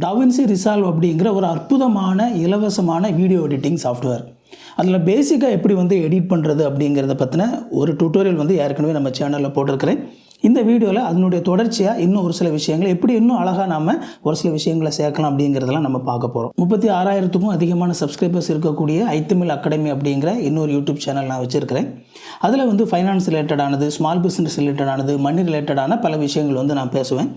DaVinci Resolve அப்படிங்கிற ஒரு அற்புதமான இலவசமான வீடியோ எடிட்டிங் சாஃப்ட்வேர். அதில் பேசிக்காக எப்படி எடிட் பண்ணுறது அப்படிங்கிறத பற்றின ஒரு டியூட்டோரியல் ஏற்கனவே நம்ம சேனலில் போட்டிருக்கிறேன். இந்த வீடியோவில் அதனுடைய தொடர்ச்சியாக இன்னும் ஒரு சில விஷயங்களை எப்படி இன்னும் அழகாக நாம் ஒரு சில விஷயங்களை சேர்க்கலாம் அப்படிங்கிறதெல்லாம் நம்ம பார்க்க போகிறோம். 36,000க்கும் அதிகமான சப்ஸ்கிரைபர்ஸ் இருக்கக்கூடிய ஐத்தமிழ் அகாடமி அப்படிங்கிற இன்னொரு யூடியூப் சேனல் நான் வச்சுருக்கிறேன். அதில் ஃபைனான்ஸ் ரிலேட்டடானது, ஸ்மால் பிஸ்னஸ் ரிலேட்டடானது, மணி ரிலேட்டடான பல விஷயங்கள் நான் பேசுவேன்.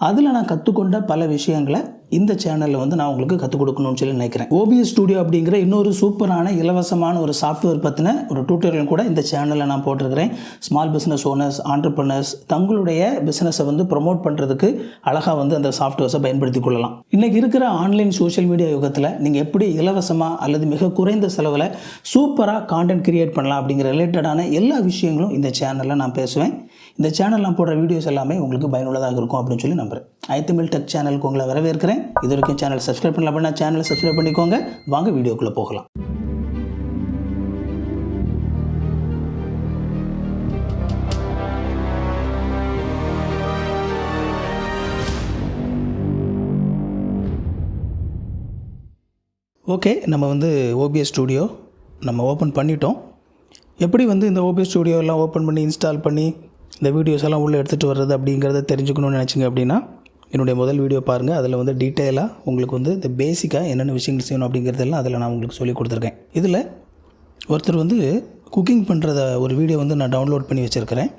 அதில் நான் கற்றுக்கொண்ட பல விஷயங்களை இந்த சேனலில் நான் உங்களுக்கு கற்றுக் கொடுக்கணும்னு சொல்லி நினைக்கிறேன். OBS ஸ்டுடியோ அப்படிங்கிற இன்னொரு சூப்பரான இலவசமான ஒரு சாஃப்ட்வேர் பற்றின ஒரு டியூட்டோரியல் கூட இந்த சேனலில் நான் போட்டிருக்கிறேன். ஸ்மால் பிஸ்னஸ் ஓனர்ஸ், ஆண்டர்ப்ரனர்ஸ் தங்களுடைய பிஸ்னஸை ப்ரொமோட் பண்ணுறதுக்கு அழகாக அந்த சாஃப்ட்வேர்ஸை பயன்படுத்தி கொள்ளலாம். இன்றைக்கி இருக்கிற ஆன்லைன் சோஷியல் மீடியா யுகத்தில் நீங்கள் எப்படி இலவசமாக அல்லது மிக குறைந்த செலவில் சூப்பராக கான்டென்ட் கிரியேட் பண்ணலாம் அப்படிங்கிற ரிலேட்டடான எல்லா விஷயங்களும் இந்த சேனலில் நான் பேசுவேன். இந்த சேனல் நான் போடுற வீடியோஸ் எல்லாமே உங்களுக்கு பயனுள்ளதாக இருக்கும் அப்படின்னு சொல்லி நம்புகிறேன். ஐத்தமிழ் டெக் சேனலுக்கு உங்களை வரவேற்கிறேன். இது வரைக்கும் சேனல் சப்ஸ்கிரைப் பண்ணல அப்படின்னா சேனலை சப்ஸ்கிரைப் பண்ணிக்கோங்க. வாங்க வீடியோக்குள்ளே போகலாம். ஓகே, நம்ம OBS ஸ்டுடியோ நம்ம ஓப்பன் பண்ணிட்டோம். எப்படி இந்த OBS ஸ்டுடியோ எல்லாம் ஓப்பன் பண்ணி இன்ஸ்டால் பண்ணி இந்த வீடியோஸ் எல்லாம் உள்ளே எடுத்துகிட்டு வர்றது அப்படிங்கிறத தெரிஞ்சுக்கணும்னு நினச்சிங்க அப்படின்னா என்னுடைய முதல் வீடியோ பாருங்கள். அதில் டீட்டெயிலாக உங்களுக்கு இந்த பேசிக்காக என்னென்ன விஷயங்கள் செய்யணும் அப்படிங்கிறதெல்லாம் அதில் நான் உங்களுக்கு சொல்லி கொடுத்துருக்கேன். இதில் ஒருத்தர் குக்கிங் பண்ணுறத ஒரு வீடியோ நான் டவுன்லோட் பண்ணி வச்சுருக்கிறேன்.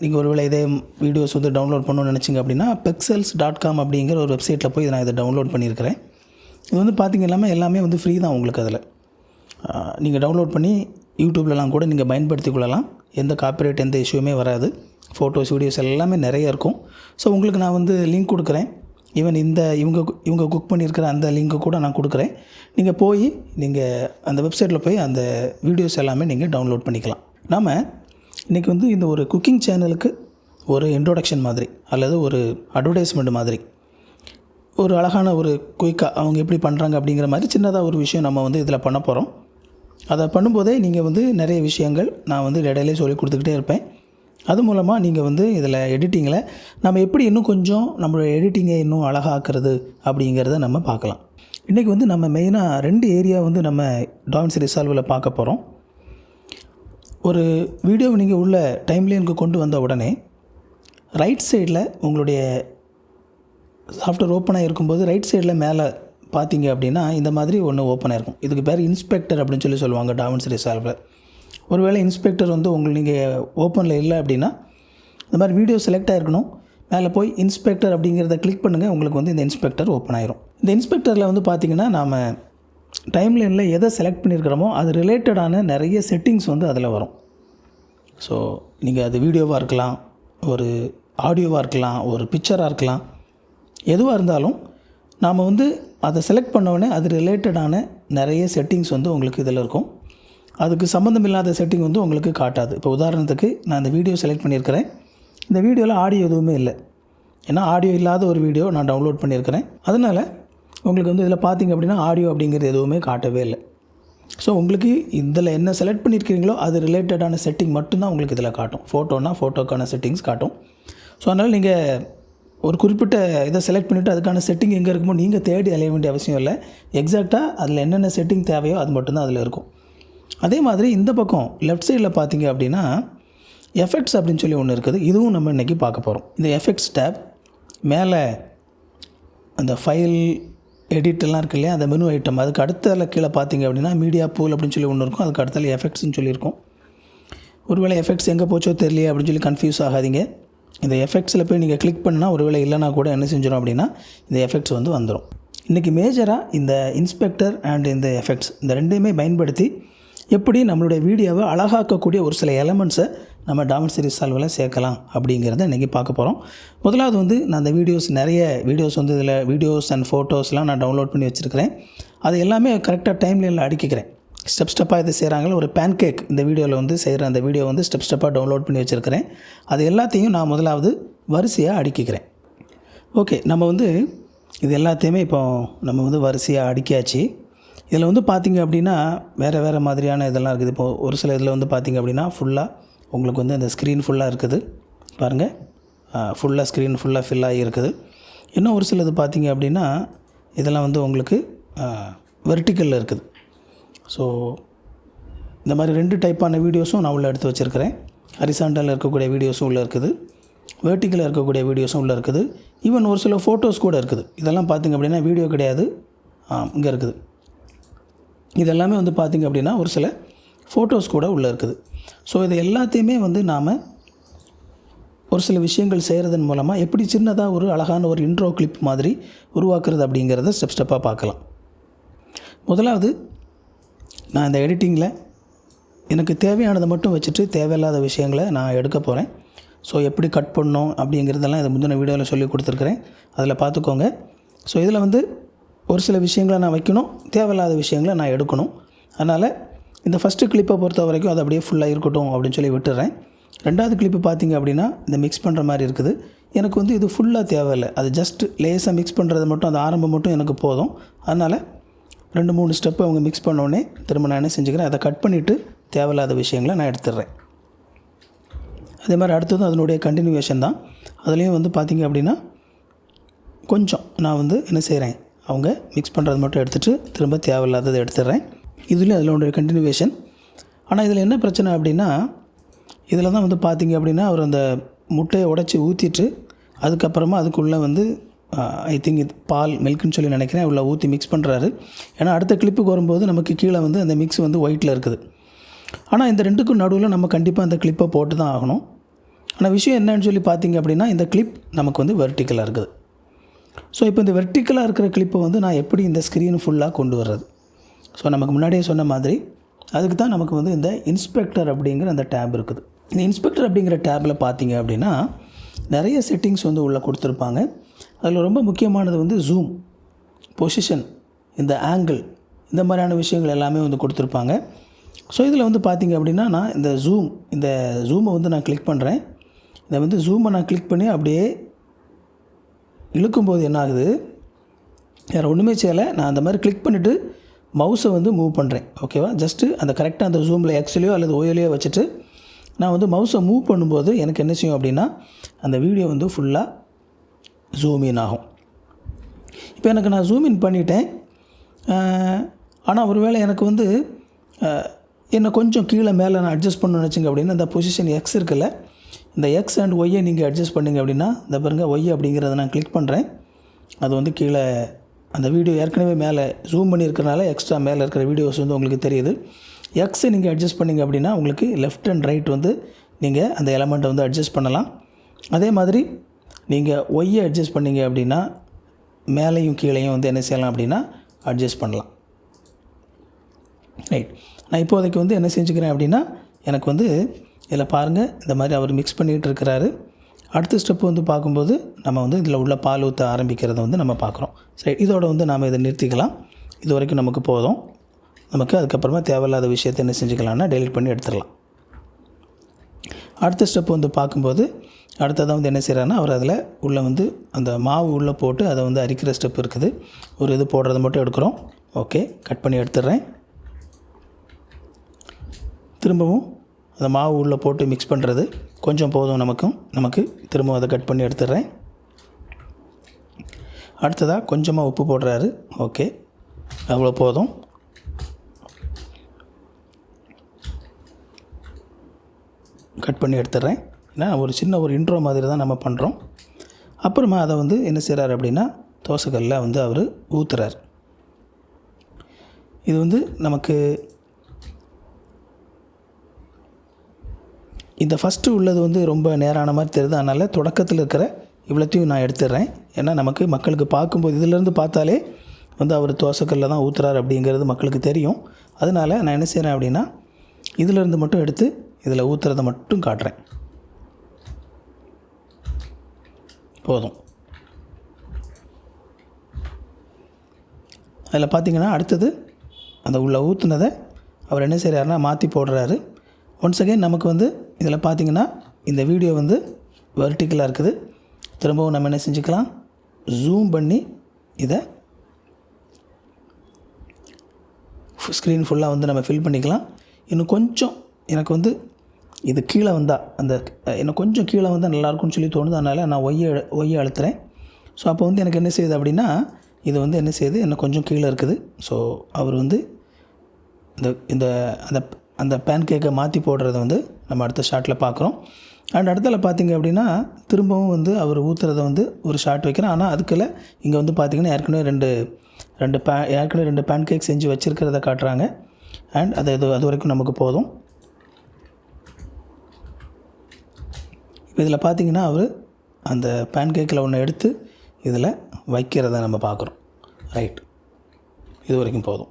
நீங்கள் ஒருவேளை இதே வீடியோஸ் டவுன்லோட் பண்ணணும்னு நினச்சிங்க அப்படின்னா pexels.com அப்படிங்கிற ஒரு வெப்சைட்டில் போய் நான் இதை டவுன்லோட் பண்ணியிருக்கிறேன். இது பார்த்திங்கன்னா எல்லாமே ஃப்ரீ தான் உங்களுக்கு. அதில் நீங்கள் டவுன்லோட் பண்ணி யூடியூப்லலாம் கூட நீங்கள் பயன்படுத்தி கொள்ளலாம். எந்த காப்பிரைட் எந்த இஷ்யூமே வராது. ஃபோட்டோஸ், வீடியோஸ் எல்லாமே நிறைய இருக்கும். ஸோ உங்களுக்கு நான் லிங்க் கொடுக்குறேன். ஈவன் இவங்க குக் பண்ணியிருக்கிற அந்த லிங்க்கு கூட நான் கொடுக்குறேன். நீங்கள் போய் நீங்கள் அந்த வெப்சைட்டில் போய் அந்த வீடியோஸ் எல்லாமே நீங்கள் டவுன்லோட் பண்ணிக்கலாம். நாம் இன்றைக்கி இந்த ஒரு குக்கிங் சேனலுக்கு ஒரு இன்ட்ரோடக்ஷன் மாதிரி அல்லது ஒரு அட்வர்டைஸ்மெண்ட் மாதிரி ஒரு அழகான ஒரு குயிக்காக அவங்க எப்படி பண்ணுறாங்க அப்படிங்கிற மாதிரி சின்னதாக ஒரு விஷயம் நம்ம இதில் பண்ண போகிறோம். அதை பண்ணும்போதே நீங்கள் நிறைய விஷயங்கள் நான் இடையிலே சொல்லி கொடுத்துக்கிட்டே இருப்பேன். அது மூலமாக நீங்கள் இதில் எடிட்டிங்கில் நம்ம எப்படி இன்னும் கொஞ்சம் நம்மளோட எடிட்டிங்கை இன்னும் அழகாக்குறது அப்படிங்கிறத நம்ம பார்க்கலாம். இன்றைக்கி நம்ம மெயினாக 2 ஏரியா நம்ம DaVinci Resolveல் பார்க்க போகிறோம். ஒரு வீடியோவை நீங்கள் உள்ள டைம்லைனுக்கு கொண்டு வந்த உடனே ரைட் சைடில் உங்களுடைய சாஃப்ட்வேர் ஓப்பனாக இருக்கும்போது ரைட் சைடில் மேலே பார்த்தீங்க அப்படின்னா இந்த மாதிரி ஒன்று ஓப்பனாக இருக்கும். இதுக்கு பேர் இன்ஸ்பெக்டர் அப்படின்னு சொல்லி சொல்லுவாங்க DaVinci Resolveல். ஒருவேளை இன்ஸ்பெக்டர் உங்களுக்கு நீங்கள் ஓப்பனில் இல்லை அப்படின்னா இந்த மாதிரி வீடியோ செலக்ட் ஆகிருக்கணும். மேலே போய் இன்ஸ்பெக்டர் அப்படிங்கிறத கிளிக் பண்ணுங்கள். உங்களுக்கு இந்த இன்ஸ்பெக்டர் ஓப்பன் ஆயிரும். இந்த இன்ஸ்பெக்டரில் பார்த்திங்கன்னா நாம் டைம்லைனில் எதை செலக்ட் பண்ணியிருக்கிறோமோ அது ரிலேட்டடான நிறைய செட்டிங்ஸ் அதில் வரும். ஸோ நீங்கள் அது வீடியோவாக இருக்கலாம், ஒரு ஆடியோவாக இருக்கலாம், ஒரு பிக்சராக இருக்கலாம், எதுவாக இருந்தாலும் நாம் அதை செலக்ட் பண்ணோடனே அது ரிலேட்டடான நிறைய செட்டிங்ஸ் உங்களுக்கு இதில் இருக்கும். அதுக்கு சம்மந்தம் இல்லாத செட்டிங் உங்களுக்கு காட்டாது. இப்போ உதாரணத்துக்கு நான் இந்த வீடியோ செலக்ட் பண்ணியிருக்கிறேன். இந்த வீடியோவில் ஆடியோ எதுவுமே இல்லை. ஏன்னா ஆடியோ இல்லாத ஒரு வீடியோ நான் டவுன்லோட் பண்ணியிருக்கிறேன். அதனால் உங்களுக்கு இதில் பார்த்திங்க அப்படின்னா ஆடியோ அப்படிங்கிறது எதுவுமே காட்டவே இல்லை. ஸோ உங்களுக்கு இதில் என்ன செலக்ட் பண்ணியிருக்கிறீங்களோ அது ரிலேட்டடான செட்டிங் மட்டும்தான் உங்களுக்கு இதில் காட்டும். ஃபோட்டோனா ஃபோட்டோக்கான செட்டிங்ஸ் காட்டும். ஸோ அதனால் நீங்கள் ஒரு குறிப்பிட்ட இதை செலக்ட் பண்ணிவிட்டு அதுக்கான செட்டிங் எங்கே இருக்குமோ நீங்கள் தேடி அலைய வேண்டிய அவசியம் இல்லை. எக்ஸாக்டாக அதில் என்னென்ன செட்டிங் தேவையோ அது மட்டும்தான் அதில் இருக்கும். அதே மாதிரி இந்த பக்கம் லெஃப்ட் சைடில் பார்த்தீங்க அப்படின்னா எஃபெக்ட்ஸ் அப்படின்னு சொல்லி ஒன்று இருக்குது. இதுவும் நம்ம இன்றைக்கி பார்க்க போகிறோம். இந்த எஃபெக்ட்ஸ் டேப் மேலே அந்த ஃபைல் எடிட்டெல்லாம் இருக்குது இல்லையா, அந்த மெனு ஐட்டம் அதுக்கு அடுத்ததில் கீழே பார்த்தீங்க அப்படின்னா மீடியா பூல் அப்படின்னு சொல்லி ஒன்று இருக்கும். அதுக்கு அடுத்ததில் எஃபெக்ட்ஸ்னு சொல்லியிருக்கும். ஒருவேளை எஃபெக்ட்ஸ் எங்கே போச்சோ தெரியலையே அப்படின்னு சொல்லி கன்ஃபியூஸ் ஆகாதீங்க. இந்த எஃபெக்ட்ஸில் போய் நீங்கள் கிளிக் பண்ணால் ஒருவேளை இல்லைனா கூட என்ன செஞ்சிடும் அப்படின்னா இந்த எஃபெக்ட்ஸ் வந்துடும். இன்றைக்கி மேஜராக இந்த இன்ஸ்பெக்டர் அண்ட் இந்த எஃபெக்ட்ஸ் இந்த ரெண்டையுமே பயன்படுத்தி எப்படி நம்மளுடைய வீடியோவை அழகாக்கக்கூடிய ஒரு சில எலமெண்ட்ஸை நம்ம DaVinci Resolveல் சேர்க்கலாம் அப்படிங்கிறத இன்றைக்கி பார்க்க போகிறோம். முதலாவது நான் அந்த நிறைய வீடியோஸ் இதில் வீடியோஸ் அண்ட் ஃபோட்டோஸ்லாம் நான் டவுன்லோட் பண்ணி வச்சுருக்கிறேன். அது எல்லாமே கரெக்டாக டைம்லைனில் அடிக்கிக்கிறேன். ஸ்டெப்பாக இது செய்கிறாங்களோ ஒரு பேன்கேக் இந்த வீடியோவில் செய்கிற அந்த வீடியோ ஸ்டெப்பாக டவுன்லோட் பண்ணி வச்சுருக்கிறேன். அது எல்லாத்தையும் நான் முதலாவது வரிசையாக அடுக்கிக்கிறேன். ஓகே, நம்ம இது எல்லாத்தையுமே இப்போ நம்ம வரிசையாக அடுக்கியாச்சு. இதில் பார்த்திங்க அப்படின்னா வேறு மாதிரியான இதெல்லாம் இருக்குது. இப்போது ஒரு சில இதில் பார்த்திங்க அப்படின்னா ஃபுல்லாக உங்களுக்கு அந்த ஸ்க்ரீன் ஃபுல்லாக இருக்குது பாருங்கள். ஃபுல்லாக ஸ்க்ரீன் ஃபுல்லாக ஃபில் ஆகி இருக்குது. இன்னும் ஒரு சிலது பார்த்தீங்க அப்படின்னா இதெல்லாம் வந்து உங்களுக்கு வெர்டிக்கலில் இருக்குது. ஸோ இந்த மாதிரி 2 டைப்பான வீடியோஸும் நான் உள்ளே எடுத்து வச்சுருக்கிறேன். ஹரிசாண்டலில் இருக்கக்கூடிய வீடியோஸும் உள்ளே இருக்குது, வெர்டிக்கலில் இருக்கக்கூடிய வீடியோஸும் உள்ளே இருக்குது. ஈவன் ஒரு சில ஃபோட்டோஸ் கூட இருக்குது. இதெல்லாம் பார்த்திங்க அப்படின்னா வீடியோ கிடையாது, இங்கே இருக்குது. இதெல்லாமே வந்து பார்த்திங்க அப்படின்னா ஒரு சில ஃபோட்டோஸ் கூட உள்ளே இருக்குது. ஸோ இது எல்லாத்தையுமே வந்து நாம் ஒரு சில விஷயங்கள் செய்கிறதன் மூலமாக எப்படி சின்னதாக ஒரு அழகான ஒரு இன்ட்ரோ கிளிப் மாதிரி உருவாக்குறது அப்படிங்கிறத ஸ்டெப்பாக பார்க்கலாம். முதலாவது நான் இந்த எடிட்டிங்கில் எனக்கு தேவையானதை மட்டும் வச்சுட்டு தேவையில்லாத விஷயங்களை நான் எடுக்க போகிறேன். ஸோ எப்படி கட் பண்ணணும் அப்படிங்கிறதெல்லாம் இதை முந்தின வீடியோவில் சொல்லி கொடுத்துருக்குறேன், அதில் பார்த்துக்கோங்க. ஸோ இதில் வந்து ஒரு சில விஷயங்களை நான் வைக்கணும், தேவையில்லாத விஷயங்களை நான் எடுக்கணும். அதனால் இந்த ஃபஸ்ட்டு கிளிப்பை பொறுத்த வரைக்கும் அது அப்படியே ஃபுல்லாக இருக்கட்டும் அப்படின்னு சொல்லி விட்டுறேன். 2வது கிளிப்பு பார்த்திங்க அப்படின்னா இந்த மிக்ஸ் பண்ணுற மாதிரி இருக்குது. எனக்கு வந்து இது ஃபுல்லாக தேவையில்லை, அது ஜஸ்ட் லேசாக மிக்ஸ் பண்ணுறது மட்டும், அந்த ஆரம்பம் மட்டும் எனக்கு போதும். அதனால் 2-3 ஸ்டெப்பு அவங்க மிக்ஸ் பண்ணோடனே திரும்ப நான் என்ன செஞ்சுக்கிறேன், அதை கட் பண்ணிவிட்டு தேவையில்லாத விஷயங்களை நான் எடுத்துடுறேன். அதே மாதிரி அடுத்ததும் அதனுடைய கண்டினியூவேஷன் தான். அதுலேயும் வந்து பார்த்திங்க அப்படின்னா கொஞ்சம் நான் வந்து என்ன செய்கிறேன், அவங்க மிக்ஸ் பண்ணுறது மட்டும் எடுத்துகிட்டு திரும்ப தேவையில்லாததை எடுத்துடுறேன். இதுலேயும் அதனுடைய கண்டினியூவேஷன். ஆனால் இதில் என்ன பிரச்சனை அப்படின்னா, இதில் தான் வந்து பார்த்திங்க அப்படின்னா அவர் அந்த முட்டையை உடைச்சி ஊற்றிட்டு அதுக்கப்புறமா அதுக்குள்ளே வந்து ஐ திங்க் இது பால் மில்க்குன்னு சொல்லி நினைக்கிறேன், உள்ள ஊற்றி மிக்ஸ் பண்ணுறாரு. ஏன்னா அடுத்த கிளிப்புக்கு வரும்போது நமக்கு கீழே வந்து அந்த மிக்ஸ் வந்து ஒயிட்டில் இருக்குது. ஆனால் இந்த 2க்கும் நடுவில் நம்ம கண்டிப்பாக அந்த கிளிப்பை போட்டு தான் ஆகணும். ஆனால் விஷயம் என்னன்னு சொல்லி பார்த்திங்க அப்படின்னா இந்த கிளிப் நமக்கு வந்து வெர்டிக்கலாக இருக்குது. ஸோ இப்போ இந்த வெர்டிக்கலாக இருக்கிற கிளிப்பை வந்து நான் எப்படி இந்த ஸ்க்ரீன் ஃபுல்லாக கொண்டு வர்றது? ஸோ நமக்கு முன்னாடியே சொன்ன மாதிரி அதுக்கு தான் நமக்கு வந்து இந்த இன்ஸ்பெக்டர் அப்படிங்கிற அந்த டேப் இருக்குது. இந்த இன்ஸ்பெக்டர் அப்படிங்கிற டேப்பில் பார்த்திங்க அப்படின்னா நிறைய செட்டிங்ஸ் வந்து உள்ளே கொடுத்துருப்பாங்க. அதில் ரொம்ப முக்கியமானது வந்து ஜூம், பொசிஷன், இந்த ஆங்கிள், இந்த மாதிரியான விஷயங்கள் எல்லாமே வந்து கொடுத்துருப்பாங்க. ஸோ இதில் வந்து பார்த்திங்க அப்படின்னா நான் இந்த ஜூமை வந்து நான் கிளிக் பண்ணுறேன். இதை வந்து ஜூமை நான் கிளிக் பண்ணி அப்படியே இழுக்கும்போது என்ன ஆகுது, வேறு ஒன்றுமே செய்யலை, நான் அந்த மாதிரி கிளிக் பண்ணிவிட்டு மவுஸை வந்து மூவ் பண்ணுறேன். ஓகேவா, ஜஸ்ட்டு அந்த கரெக்டாக அந்த ஜூமில் எக்ஸ்லையோ அல்லது ஒய்லையோ வச்சுட்டு நான் வந்து மவுஸை மூவ் பண்ணும்போது எனக்கு என்ன செய்யும் அப்படின்னா அந்த வீடியோ வந்து ஃபுல்லாக ஜூம் இன் ஆகும். இப்போ எனக்கு நான் ஜூம் இன் பண்ணிட்டேன். ஆனால் ஒருவேளை எனக்கு வந்து என்னை கொஞ்சம் கீழே மேலே நான் அட்ஜஸ்ட் பண்ணணும்னு வச்சுங்க அப்படின்னா இந்த பொசிஷன் எக்ஸ் இருக்குல்ல, இந்த எக்ஸ் அண்ட் ஒய்யை நீங்கள் அட்ஜஸ்ட் பண்ணிங்க அப்படின்னா இந்த பாருங்கள் ஒய் அப்படிங்கிறத நான் கிளிக் பண்ணுறேன். அது வந்து கீழே அந்த வீடியோ ஏற்கனவே மேலே ஜூம் பண்ணியிருக்கிறனால எக்ஸ்ட்ரா மேலே இருக்கிற வீடியோஸ் வந்து உங்களுக்கு தெரியுது. எக்ஸை நீங்கள் அட்ஜஸ்ட் பண்ணிங்க அப்படின்னா உங்களுக்கு லெஃப்ட் அண்ட் ரைட் வந்து நீங்கள் அந்த எலமெண்ட்டை வந்து அட்ஜஸ்ட் பண்ணலாம். அதே மாதிரி நீங்கள் ஒய்யை அட்ஜஸ்ட் பண்ணிங்க அப்படின்னா மேலேயும் கீழேயும் வந்து என்ன செய்யலாம் அப்படின்னா அட்ஜஸ்ட் பண்ணலாம். ரைட், நான் இப்போதைக்கு வந்து என்ன செஞ்சுக்கிறேன் அப்படின்னா எனக்கு வந்து இதில் பாருங்கள் இந்த மாதிரி அவர் மிக்ஸ் பண்ணிகிட்டு இருக்கிறாரு. அடுத்த ஸ்டெப்பு வந்து பார்க்கும்போது நம்ம வந்து இதில் உள்ள பால் ஊற்ற ஆரம்பிக்கிறத வந்து நம்ம பார்க்குறோம். சரி, இதோட வந்து நாம் இதை நிறுத்திக்கலாம். இது வரைக்கும் நமக்கு போதும். நமக்கு அதுக்கப்புறமா தேவையில்லாத விஷயத்தை என்ன செஞ்சுக்கலாம்னா டெலிட் பண்ணி எடுத்துடலாம். அடுத்த ஸ்டெப் வந்து பார்க்கும்போது அடுத்ததான் வந்து என்ன செய்கிறாருன்னா அவர் அதில் உள்ளே வந்து அந்த மாவு உள்ளே போட்டு அதை வந்து அரிக்கிற ஸ்டெப் இருக்குது. ஒரு இது போடுறதை மட்டும் எடுக்கிறோம். ஓகே, கட் பண்ணி எடுத்துடுறேன். திரும்பவும் அந்த மாவு உள்ளே போட்டு மிக்ஸ் பண்ணுறது கொஞ்சம் போதும் நமக்கு திரும்பவும் அதை கட் பண்ணி எடுத்துடுறேன். அடுத்ததாக கொஞ்சமாக உப்பு போடுறாரு. ஓகே, அவ்வளோ போதும். கட் பண்ணி எடுத்துடுறேன். ஏன்னா ஒரு சின்ன ஒரு இன்ட்ரோ மாதிரி தான் நம்ம பண்ணுறோம். அப்புறமா அதை வந்து என்ன செய்கிறார் அப்படின்னா தோசைக்கல்லில் வந்து அவர் ஊற்றுறார். இது வந்து நமக்கு இந்த ஃபஸ்ட்டு உள்ளது வந்து ரொம்ப நேரான மாதிரி தெரியுது. அதனால் தொடக்கத்தில் இருக்கிற இவ்வளோத்தையும் நான் எடுத்துடுறேன். ஏன்னா நமக்கு மக்களுக்கு பார்க்கும்போது இதிலேருந்து பார்த்தாலே வந்து அவர் தோசைக்கல்லில் தான் ஊற்றுறாரு அப்படிங்கிறது மக்களுக்கு தெரியும். அதனால் நான் என்ன செய்கிறேன் அப்படின்னா இதிலேருந்து மட்டும் எடுத்து இதில் ஊற்றுறதை மட்டும் காட்டுறேன். போதும். அதில் பார்த்திங்கன்னா அடுத்தது அந்த உள்ள ஊற்றுனதை அவர் என்ன செய்கிறாருன்னா மாற்றி போடுறாரு. ஒன்ஸ் அகைன் நமக்கு வந்து இதில் பார்த்திங்கன்னா இந்த வீடியோ வந்து வெர்டிக்கலாக இருக்குது. திரும்பவும் நம்ம என்ன செஞ்சுக்கலாம், ஜூம் பண்ணி இதை ஸ்க்ரீன் ஃபுல்லாக வந்து நம்ம ஃபில் பண்ணிக்கலாம். இன்னும் கொஞ்சம் எனக்கு வந்து இது கீழே வந்தால் இன்னும் கொஞ்சம் கீழே வந்தால் நல்லாயிருக்கும்னு சொல்லி தோணுது. அதனால் நான் ஒய்யை அழுத்துறேன். ஸோ அப்போ வந்து எனக்கு என்ன செய்யுது அப்படின்னா இது வந்து என்ன செய்யுது, என்ன கொஞ்சம் கீழே இருக்குது. ஸோ அவர் வந்து இந்த அந்த அந்த பேன் கேக்கை மாற்றி போடுறத வந்து நம்ம அடுத்த ஷாட்டில் பார்க்குறோம். அண்ட் அடுத்தல பார்த்திங்க அப்படின்னா திரும்பவும் வந்து அவர் ஊற்றுறத வந்து ஒரு ஷாட் வைக்கிறேன். ஆனால் அதுக்குள்ள இங்கே வந்து பார்த்திங்கன்னா ஏற்கனவே ரெண்டு பேன் கேக் செஞ்சு வச்சுருக்கிறத காட்டுறாங்க. அண்ட் அது வரைக்கும் நமக்கு போதும். இப்போ இதில் பார்த்திங்கன்னா அவர் அந்த பேன் கேக்கில் ஒன்று எடுத்து இதில் வைக்கிறத நம்ம பார்க்குறோம். ரைட், இது வரைக்கும் போதும்.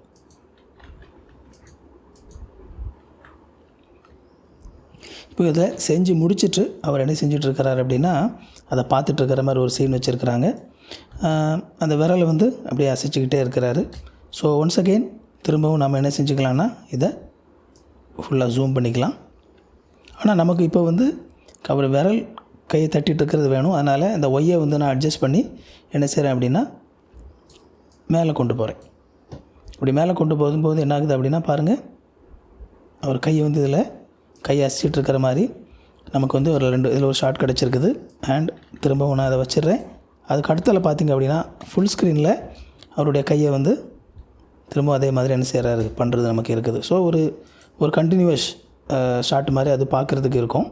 இப்போ இதை செஞ்சு முடிச்சுட்டு அவர் என்ன செஞ்சிட்ருக்கிறார் அப்படின்னா அதை பார்த்துட்ருக்கிற மாதிரி ஒரு சீன் வச்சுருக்கிறாங்க. அந்த விரலை வந்து அப்படியே அசைச்சிக்கிட்டே இருக்கிறாரு. ஸோ ஒன்ஸ் அகெயின் திரும்பவும் நம்ம என்ன செஞ்சுக்கலாம்னா இதை ஃபுல்லாக ஜூம் பண்ணிக்கலாம். ஆனால் நமக்கு இப்போ வந்து அவர் விரல் கையை தட்டிகிட்டு இருக்கிறது வேணும். அதனால் இந்த ஒய்யை வந்து நான் அட்ஜஸ்ட் பண்ணி என்ன செய்கிறேன் அப்படின்னா மேலே கொண்டு போகிறேன். இப்படி மேலே கொண்டு போகும்போது என்ன ஆகுது அப்படின்னா பாருங்கள், அவர் கையை வந்து இதில் கையை அசிச்சிட்டு இருக்கிற மாதிரி நமக்கு வந்து இதில் ஒரு ஷாட் கிடச்சிருக்குது. அண்ட் திரும்பவும் நான் அதை வச்சிடுறேன். அதுக்கு அடுத்தல பார்த்திங்க அப்படின்னா ஃபுல் ஸ்க்ரீனில் அவருடைய கையை வந்து திரும்ப அதே மாதிரி என்ன செய்கிறாரு பண்ணுறது நமக்கு இருக்குது. ஸோ ஒரு கண்டினியூவஸ் ஷாட் மாதிரி அது பார்க்குறதுக்கு இருக்கும்.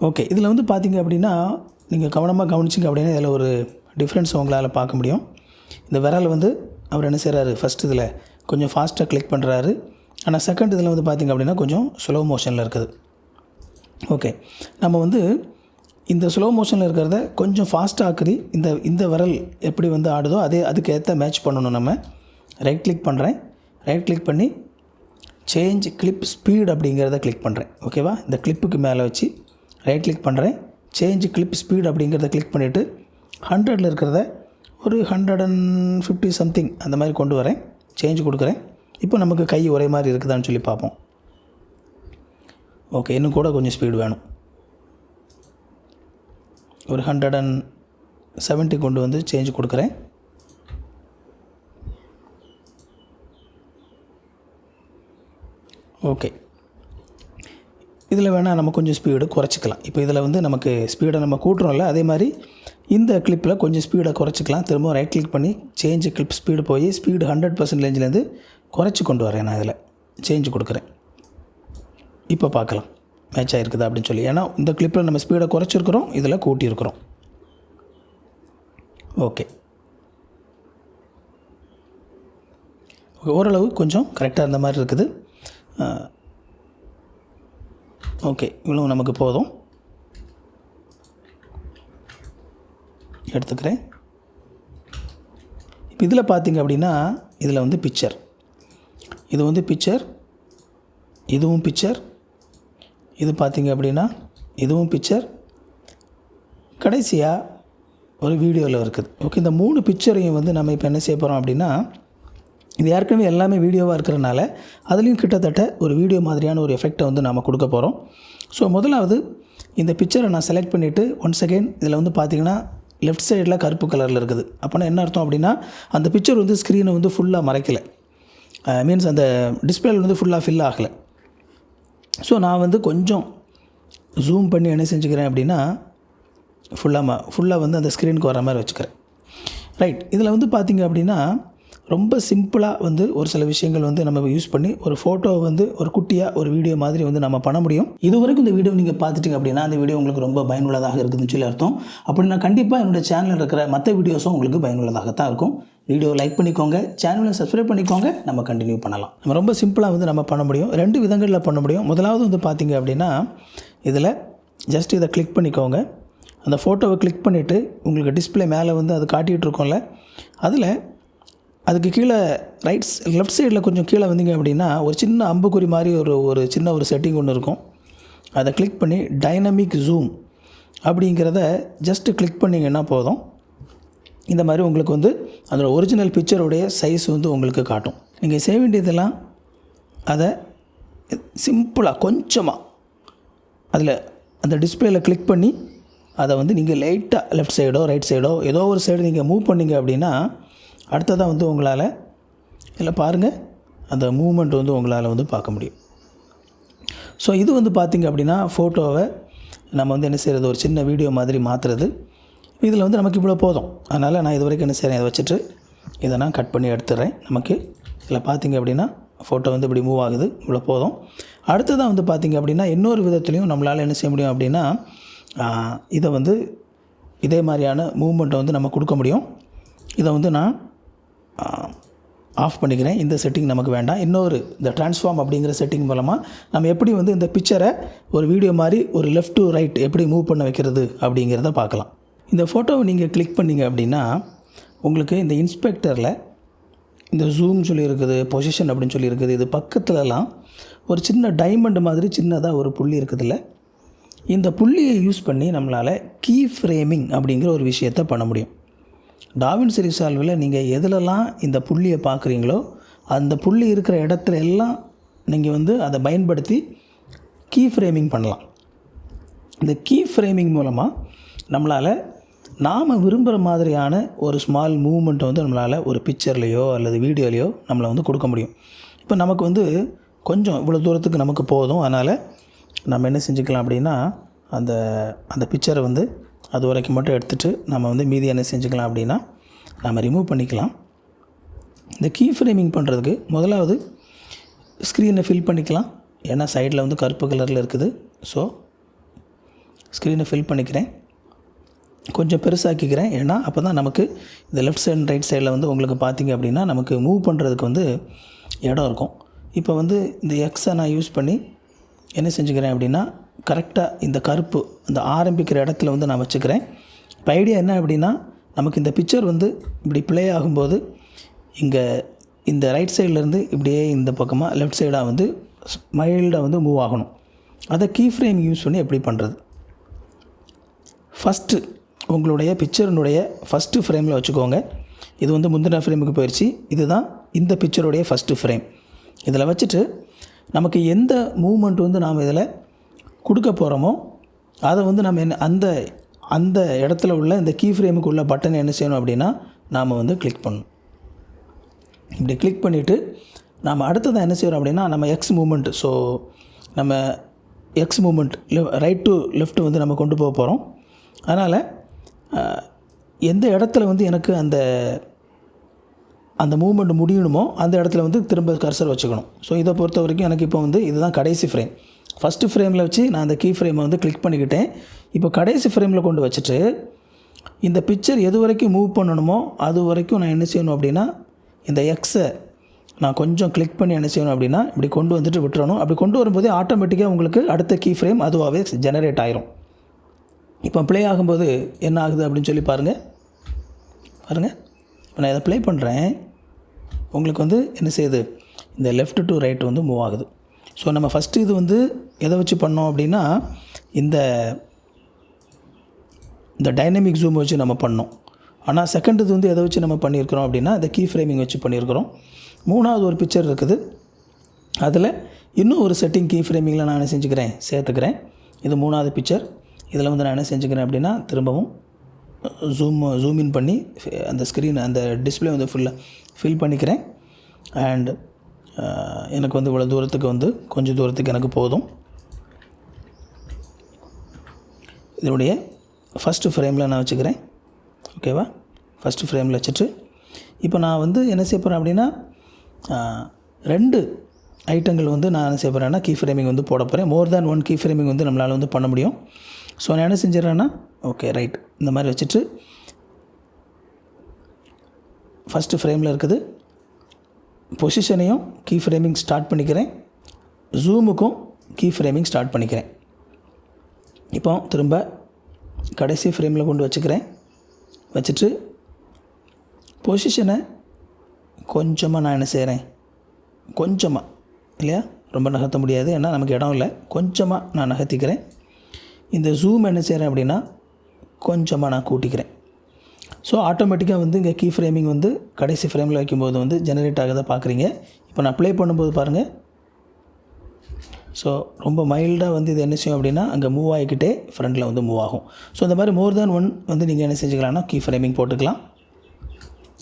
ஓகே, இதில் வந்து பார்த்திங்க அப்படின்னா நீங்கள் கவனமாக கவனிச்சிங்க அப்படின்னா இதில் ஒரு டிஃப்ரென்ஸ் உங்களால் பார்க்க முடியும். இந்த விரல் வந்து அவர் என்ன செய்கிறாரு, ஃபஸ்ட் இதில் கொஞ்சம் ஃபாஸ்ட்டாக கிளிக் பண்ணுறாரு. ஆனால் செகண்ட் இதில் வந்து பார்த்திங்க அப்படின்னா கொஞ்சம் ஸ்லோ மோஷனில் இருக்குது. ஓகே, நம்ம வந்து இந்த ஸ்லோ மோஷனில் இருக்கிறத கொஞ்சம் ஃபாஸ்ட்டாக ஆக்கி இந்த விரல் எப்படி வந்து ஆடுதோ அதுக்கு ஏற்ற மேட்ச் பண்ணணும். நம்ம ரைட் கிளிக் பண்ணுறேன். ரைட் கிளிக் பண்ணி சேஞ்ச் கிளிப் ஸ்பீட் அப்படிங்கிறத கிளிக் பண்ணுறேன். ஓகேவா, இந்த கிளிப்புக்கு மேலே வச்சு ரைட் கிளிக் பண்ணுறேன். சேஞ்ச் கிளிப் ஸ்பீட் அப்படிங்கிறத கிளிக் பண்ணிவிட்டு 100 இருக்கிறத ஒரு 150 சம்திங் அந்த மாதிரி கொண்டு வரேன். சேஞ்ச் கொடுக்குறேன். இப்போ நமக்கு கை ஒரே மாதிரி இருக்குதான்னு சொல்லி பார்ப்போம். ஓகே, இன்னும் கூட கொஞ்சம் ஸ்பீடு வேணும். ஒரு 170 கொண்டு வந்து சேஞ்ச் கொடுக்குறேன். ஓகே, இதில் வேணால் நம்ம கொஞ்சம் ஸ்பீடு குறைச்சிக்கலாம். இப்போ இதில் வந்து நமக்கு ஸ்பீடை நம்ம கூட்டுறோம்ல, அதே மாதிரி இந்த கிளிப்பில் கொஞ்சம் ஸ்பீடை குறைச்சிக்கலாம். திரும்ப ரைட் கிளிக் பண்ணி சேஞ்ச் கிளிப் ஸ்பீடு போய் ஸ்பீடு 100%லேருந்து குறைச்சி கொண்டு வரேன். நான் இதில் சேஞ்ச் கொடுக்குறேன். இப்போ பார்க்கலாம் மேட்ச் ஆகிருக்குதா அப்படின்னு சொல்லி. ஏன்னா இந்த கிளிப்பில் நம்ம ஸ்பீடை குறைச்சிருக்கிறோம், இதில் கூட்டியிருக்கிறோம். ஓகே, ஓரளவு கொஞ்சம் கரெக்டாக இருந்த மாதிரி இருக்குது. ஓகே, இவ்வளோ நமக்கு போதும். எடுத்துக்கிறேன். இப்போ இதில் பார்த்திங்க அப்படின்னா இதில் வந்து பிக்சர், இது வந்து பிக்சர், இதுவும் பிக்சர், இது பார்த்திங்க அப்படின்னா இதுவும் பிக்சர், கடைசியாக ஒரு வீடியோவில் இருக்குது. ஓகே, இந்த 3 பிக்சரையும் வந்து நம்ம இப்போ என்ன செய்ய போகிறோம் அப்படின்னா, இது ஏற்கனவே எல்லாமே வீடியோவாக இருக்கிறனால அதுலேயும் கிட்டத்தட்ட ஒரு வீடியோ மாதிரியான ஒரு எஃபெக்டை வந்து நாம் கொடுக்க போகிறோம். ஸோ முதலாவது இந்த பிக்சரை நான் செலக்ட் பண்ணிவிட்டு ஒன்ஸ் அகெயின் இதில் வந்து பார்த்திங்கன்னா லெஃப்ட் சைடில் கருப்பு கலரில் இருக்குது. அப்போனா என்ன அர்த்தம் அப்படின்னா அந்த பிக்சர் வந்து ஸ்க்ரீனை வந்து ஃபுல்லாக மறைக்கலை, மீன்ஸ் அந்த டிஸ்பிளேல வந்து ஃபுல்லாக ஃபில் ஆகலை. ஸோ நான் வந்து கொஞ்சம் ஜூம் பண்ணி என்ன செஞ்சுக்கிறேன் அப்படின்னா ஃபுல்லாக வந்து அந்த ஸ்க்ரீனுக்கு வர மாதிரி வச்சுக்கிறேன். ரைட், இதில் வந்து பார்த்திங்க அப்படின்னா ரொம்ப சிம்பிளாக வந்து ஒரு சில விஷயங்கள் வந்து நம்ம யூஸ் பண்ணி ஒரு ஃபோட்டோவை வந்து ஒரு குட்டியாக ஒரு வீடியோ மாதிரி வந்து நம்ம பண்ண முடியும். இது வரைக்கும் இந்த வீடியோ நீங்கள் பார்த்துட்டிங்க அப்படின்னா அந்த வீடியோ உங்களுக்கு ரொம்ப பயனுள்ளதாக இருக்குதுன்னு சொல்லி அர்த்தம். அப்படின்னா கண்டிப்பாக என்னோடய சேனலில் இருக்கிற மற்ற வீடியோஸும் உங்களுக்கு பயனுள்ளதாகத்தான் இருக்கும். வீடியோ லைக் பண்ணிக்கோங்க, சேனலை சப்ஸ்கிரைப் பண்ணிக்கோங்க, நம்ம கண்டினியூ பண்ணலாம். நம்ம ரொம்ப சிம்பிளாக வந்து நம்ம பண்ண முடியும், 2 விதங்களில் பண்ண முடியும். முதலாவது வந்து பார்த்திங்க அப்படின்னா இதில் ஜஸ்ட் இதை கிளிக் பண்ணிக்கோங்க. அந்த ஃபோட்டோவை கிளிக் பண்ணிவிட்டு உங்களுக்கு டிஸ்பிளே மேலே வந்து அது காட்டிகிட்டு இருக்கோம்ல, அதில் அதுக்கு கீழே லெஃப்ட் சைடில் கொஞ்சம் கீழே வந்தீங்க அப்படின்னா ஒரு சின்ன அம்புக்குறி மாதிரி ஒரு சின்ன ஒரு செட்டிங் ஒன்று இருக்கும். அதை கிளிக் பண்ணி டைனமிக் ஜூம் அப்படிங்கிறத ஜஸ்ட்டு கிளிக் பண்ணிங்கன்னா போதும். இந்த மாதிரி உங்களுக்கு வந்து அதோட ஒரிஜினல் பிக்சருடைய சைஸ் வந்து உங்களுக்கு காட்டும். நீங்கள் செய்ய வேண்டியதெல்லாம் அதை சிம்பிளாக கொஞ்சமாக அதில் அந்த டிஸ்பிளேயில் கிளிக் பண்ணி அதை வந்து நீங்கள் லைட்டாக லெஃப்ட் சைடோ ரைட் சைடோ ஏதோ ஒரு சைடு நீங்கள் மூவ் பண்ணிங்க அப்படின்னா அடுத்ததாக வந்து உங்களால் இதில் பாருங்கள் அந்த மூமெண்ட் வந்து உங்களால் வந்து பார்க்க முடியும். ஸோ இது வந்து பார்த்திங்க அப்படின்னா ஃபோட்டோவை நம்ம வந்து என்ன செய்கிறது, ஒரு சின்ன வீடியோ மாதிரி மாற்றுறது. இதில் வந்து நமக்கு இவ்வளோ போதும். அதனால் நான் இது வரைக்கும் என்ன செய்கிறேன், இதை வச்சுட்டு இதை நான் கட் பண்ணி எடுத்துடுறேன். நமக்கு இதில் பார்த்திங்க அப்படின்னா ஃபோட்டோ வந்து இப்படி மூவ் ஆகுது, இவ்வளோ போதும். அடுத்ததாக வந்து பார்த்திங்க அப்படின்னா இன்னொரு விதத்துலையும் நம்மளால் என்ன செய்ய முடியும் அப்படின்னா இதை வந்து இதே மாதிரியான மூவ்மெண்ட்டை வந்து நம்ம கொடுக்க முடியும். இதை வந்து நான் ஆஃப் பண்ணிக்கிறேன். இந்த செட்டிங் நமக்கு வேண்டாம். இன்னொரு இந்த ட்ரான்ஸ்ஃபார்ம் அப்படிங்கிற செட்டிங் மூலமாக நம்ம எப்படி வந்து இந்த பிக்சரை ஒரு வீடியோ மாதிரி ஒரு லெஃப்ட் டு ரைட் எப்படி மூவ் பண்ண வைக்கிறது அப்படிங்கிறத பார்க்கலாம். இந்த ஃபோட்டோவை நீங்கள் கிளிக் பண்ணிங்க அப்படின்னா உங்களுக்கு இந்த இன்ஸ்பெக்டரில் இந்த ஜூம் சொல்லியிருக்குது, பொசிஷன் அப்படின்னு சொல்லியிருக்குது. இது பக்கத்துலலாம் ஒரு சின்ன டைமண்ட் மாதிரி சின்னதாக ஒரு புள்ளி இருக்குதுல்ல, இந்த புள்ளியை யூஸ் பண்ணி நம்மளால் கீ ஃப்ரேமிங் அப்படிங்கிற ஒரு விஷயத்தை பண்ண முடியும். டாவின்சி ரிசால்வில் நீங்கள் எதிலெல்லாம் இந்த புள்ளியை பார்க்குறீங்களோ அந்த புள்ளி இருக்கிற இடத்துல எல்லாம் நீங்கள் வந்து அதை பயன்படுத்தி கீ ஃப்ரேமிங் பண்ணலாம். இந்த கீ ஃப்ரேமிங் மூலமாக நம்மளால் நாம் விரும்புகிற மாதிரியான ஒரு ஸ்மால் மூவ்மெண்ட்டை வந்து நம்மளால் ஒரு பிக்சர்லேயோ அல்லது வீடியோலையோ நம்மளை வந்து கொடுக்க முடியும். இப்போ நமக்கு வந்து கொஞ்சம் இவ்வளோ தூரத்துக்கு நமக்கு போதும். அதனால் நம்ம என்ன செஞ்சுக்கலாம் அப்படின்னா அந்த பிக்சரை வந்து அது வரைக்கும் மட்டும் எடுத்துகிட்டு நம்ம வந்து மீதி என்ன செஞ்சுக்கலாம் அப்படின்னா நம்ம ரிமூவ் பண்ணிக்கலாம். இந்த கீ ஃப்ரேமிங் பண்ணுறதுக்கு முதலாவது ஸ்க்ரீனை ஃபில் பண்ணிக்கலாம். ஏன்னா சைடில் வந்து கருப்பு கலரில் இருக்குது. ஸோ ஸ்க்ரீனை ஃபில் பண்ணிக்கிறேன், கொஞ்சம் பெருசாக்கிக்கிறேன். ஏன்னா அப்போ தான் நமக்கு இந்த லெஃப்ட் சைடு ரைட் சைடில் வந்து உங்களுக்கு பார்த்திங்க அப்படின்னா நமக்கு மூவ் பண்ணுறதுக்கு வந்து இடம் இருக்கும். இப்போ வந்து இந்த எக்ஸை நான் யூஸ் பண்ணி என்ன செஞ்சுக்கிறேன் அப்படின்னா கரெக்டாக இந்த கருப்பு இந்த ஆரம்பிக்கிற இடத்துல வந்து நான் வச்சுக்கிறேன். இப்போ ஐடியா என்ன அப்படின்னா நமக்கு இந்த பிக்சர் வந்து இப்படி ப்ளே ஆகும்போது இங்கே இந்த ரைட் சைட்லேருந்து இப்படியே இந்த பக்கமாக லெஃப்ட் சைடாக வந்து மைல்டாக வந்து மூவ் ஆகணும். அதை கீ ஃப்ரேம் யூஸ் பண்ணி எப்படி பண்ணுறது, ஃபஸ்ட்டு உங்களுடைய பிக்சருடைய ஃபஸ்ட்டு ஃப்ரேமில் வச்சுக்கோங்க. இது வந்து முந்தின ஃப்ரேமுக்கு போயிடுச்சு. இதுதான் இந்த பிக்சருடைய ஃபஸ்ட்டு ஃப்ரேம். இதில் வச்சுட்டு நமக்கு எந்த மூவ்மெண்ட் வந்து நாம் இதில் கொடுக்க போகிறோமோ அதை வந்து நம்ம என்ன அந்த இடத்துல உள்ள இந்த கீ ஃப்ரேமுக்கு உள்ள பட்டனை என்ன செய்யணும் அப்படின்னா நாம் வந்து கிளிக் பண்ணணும். இப்படி கிளிக் பண்ணிவிட்டு நாம் அடுத்ததாக என்ன செய்கிறோம் அப்படின்னா நம்ம எக்ஸ் மூமெண்ட், ஸோ நம்ம X moment right to left வந்து நம்ம கொண்டு போக போகிறோம். அதனால் எந்த இடத்துல வந்து எனக்கு அந்த மூவ்மெண்ட் முடியணுமோ அந்த இடத்துல வந்து திரும்ப கர்சர் வச்சுக்கணும். ஸோ இதை பொறுத்த வரைக்கும் எனக்கு இப்போ வந்து இதுதான் கடைசி ஃப்ரேம். ஃபஸ்ட்டு ஃப்ரேமில் வச்சு நான் அந்த கீ ஃப்ரேமை வந்து கிளிக் பண்ணிக்கிட்டேன். இப்போ கடைசி ஃப்ரேமில் கொண்டு வச்சுட்டு இந்த பிக்சர் எது வரைக்கும் மூவ் பண்ணணுமோ அது வரைக்கும் நான் என்ன செய்யணும் அப்படின்னா இந்த எக்ஸை நான் கொஞ்சம் கிளிக் பண்ணி என்ன செய்யணும் அப்படின்னா இப்படி கொண்டு வந்துட்டு விட்டுறணும். அப்படி கொண்டு வரும்போது ஆட்டோமேட்டிக்காக உங்களுக்கு அடுத்த கீ ஃப்ரேம் அதுவாகவே ஜெனரேட் ஆயிரும். இப்போ ப்ளே ஆகும்போது என்ன ஆகுது அப்படின்னு சொல்லி பாருங்கள். இப்போ நான் இதை ப்ளே பண்ணுறேன். உங்களுக்கு வந்து என்ன செய்யுது, இந்த லெஃப்ட் டு ரைட் வந்து மூவ் ஆகுது. ஸோ நம்ம ஃபஸ்ட்டு இது வந்து எதை வச்சு பண்ணோம் அப்படின்னா இந்த டைனமிக் ஜூம் வச்சு நம்ம பண்ணோம். ஆனால் செகண்ட் இது வந்து எதை வச்சு நம்ம பண்ணியிருக்கிறோம் அப்படின்னா இந்த கீ ஃப்ரேமிங் வச்சு பண்ணியிருக்கிறோம். மூணாவது ஒரு பிக்சர் இருக்குது, அதில் இன்னும் ஒரு செட்டிங் கீ ஃப்ரேமிங்கில் நான் என்ன செஞ்சுக்கிறேன் சேர்த்துக்கிறேன். இது மூணாவது பிக்சர். இதில் வந்து நான் என்ன செஞ்சுக்கிறேன் அப்படின்னா திரும்பவும் ஜூம் இன் பண்ணி அந்த ஸ்க்ரீன் அந்த டிஸ்பிளே வந்து ஃபுல்லாக ஃபில் பண்ணிக்கிறேன். அண்ட் எனக்கு வந்து இவ்வளோ தூரத்துக்கு வந்து கொஞ்சம் தூரத்துக்கு எனக்கு போதும். இதனுடைய ஃபஸ்ட்டு ஃப்ரேமில் நான் வச்சுக்கிறேன். ஓகேவா, ஃபஸ்ட்டு ஃப்ரேமில் வச்சுட்டு இப்போ நான் வந்து என்ன செய்ய போகிறேன் அப்படின்னா 2 ஐட்டங்கள் வந்து நான் என்ன செய்ய போகிறேன்னா கீ ஃப்ரேமிங் வந்து போட போகிறேன். மோர் தேன் 1 கீ ஃப்ரேமிங் வந்து நம்மளால் வந்து பண்ண முடியும். ஸோ நான் என்ன செஞ்சிடறேன்னா ஓகே ரைட் இந்த மாதிரி வச்சுட்டு ஃபஸ்ட்டு ஃப்ரேமில் இருக்குது பொசிஷனையும் கீ ஃப்ரேமிங் ஸ்டார்ட் பண்ணிக்கிறேன். ஜூமுக்கும் கீ ஃப்ரேமிங் ஸ்டார்ட் பண்ணிக்கிறேன். இப்போ திரும்ப கடைசி ஃப்ரேமில் கொண்டு வச்சுக்கிறேன். வச்சுட்டு பொசிஷனை கொஞ்சமாக நான் என்ன செய்கிறேன், கொஞ்சமாக இல்லையா, ரொம்ப நகர்த்த முடியாது ஏன்னா நமக்கு இடம் இல்லை, கொஞ்சமாக நான் நகர்த்திக்கிறேன். இந்த ஜூம் என்ன செய்கிறேன் அப்படின்னா கொஞ்சமாக நான் கூட்டிக்கிறேன். ஸோ ஆட்டோமேட்டிக்காக வந்து இங்கே கீ ஃப்ரேமிங் வந்து கடைசி ஃப்ரேமில் வைக்கும்போது வந்து ஜெனரேட் ஆகுதை பார்க்குறீங்க. இப்போ நான் ப்ளே பண்ணும்போது பாருங்கள். ஸோ ரொம்ப மைல்டாக வந்து இது என்ன செய்யும் அப்படின்னா அங்கே மூவ் ஆகிக்கிட்டே ஃப்ரண்ட்டில் வந்து மூவ் ஆகும். ஸோ இந்த மாதிரி மோர் தேன் 1 வந்து நீங்கள் என்ன செஞ்சுக்கலாம்னா கீ ஃப்ரேமிங் போட்டுக்கலாம்.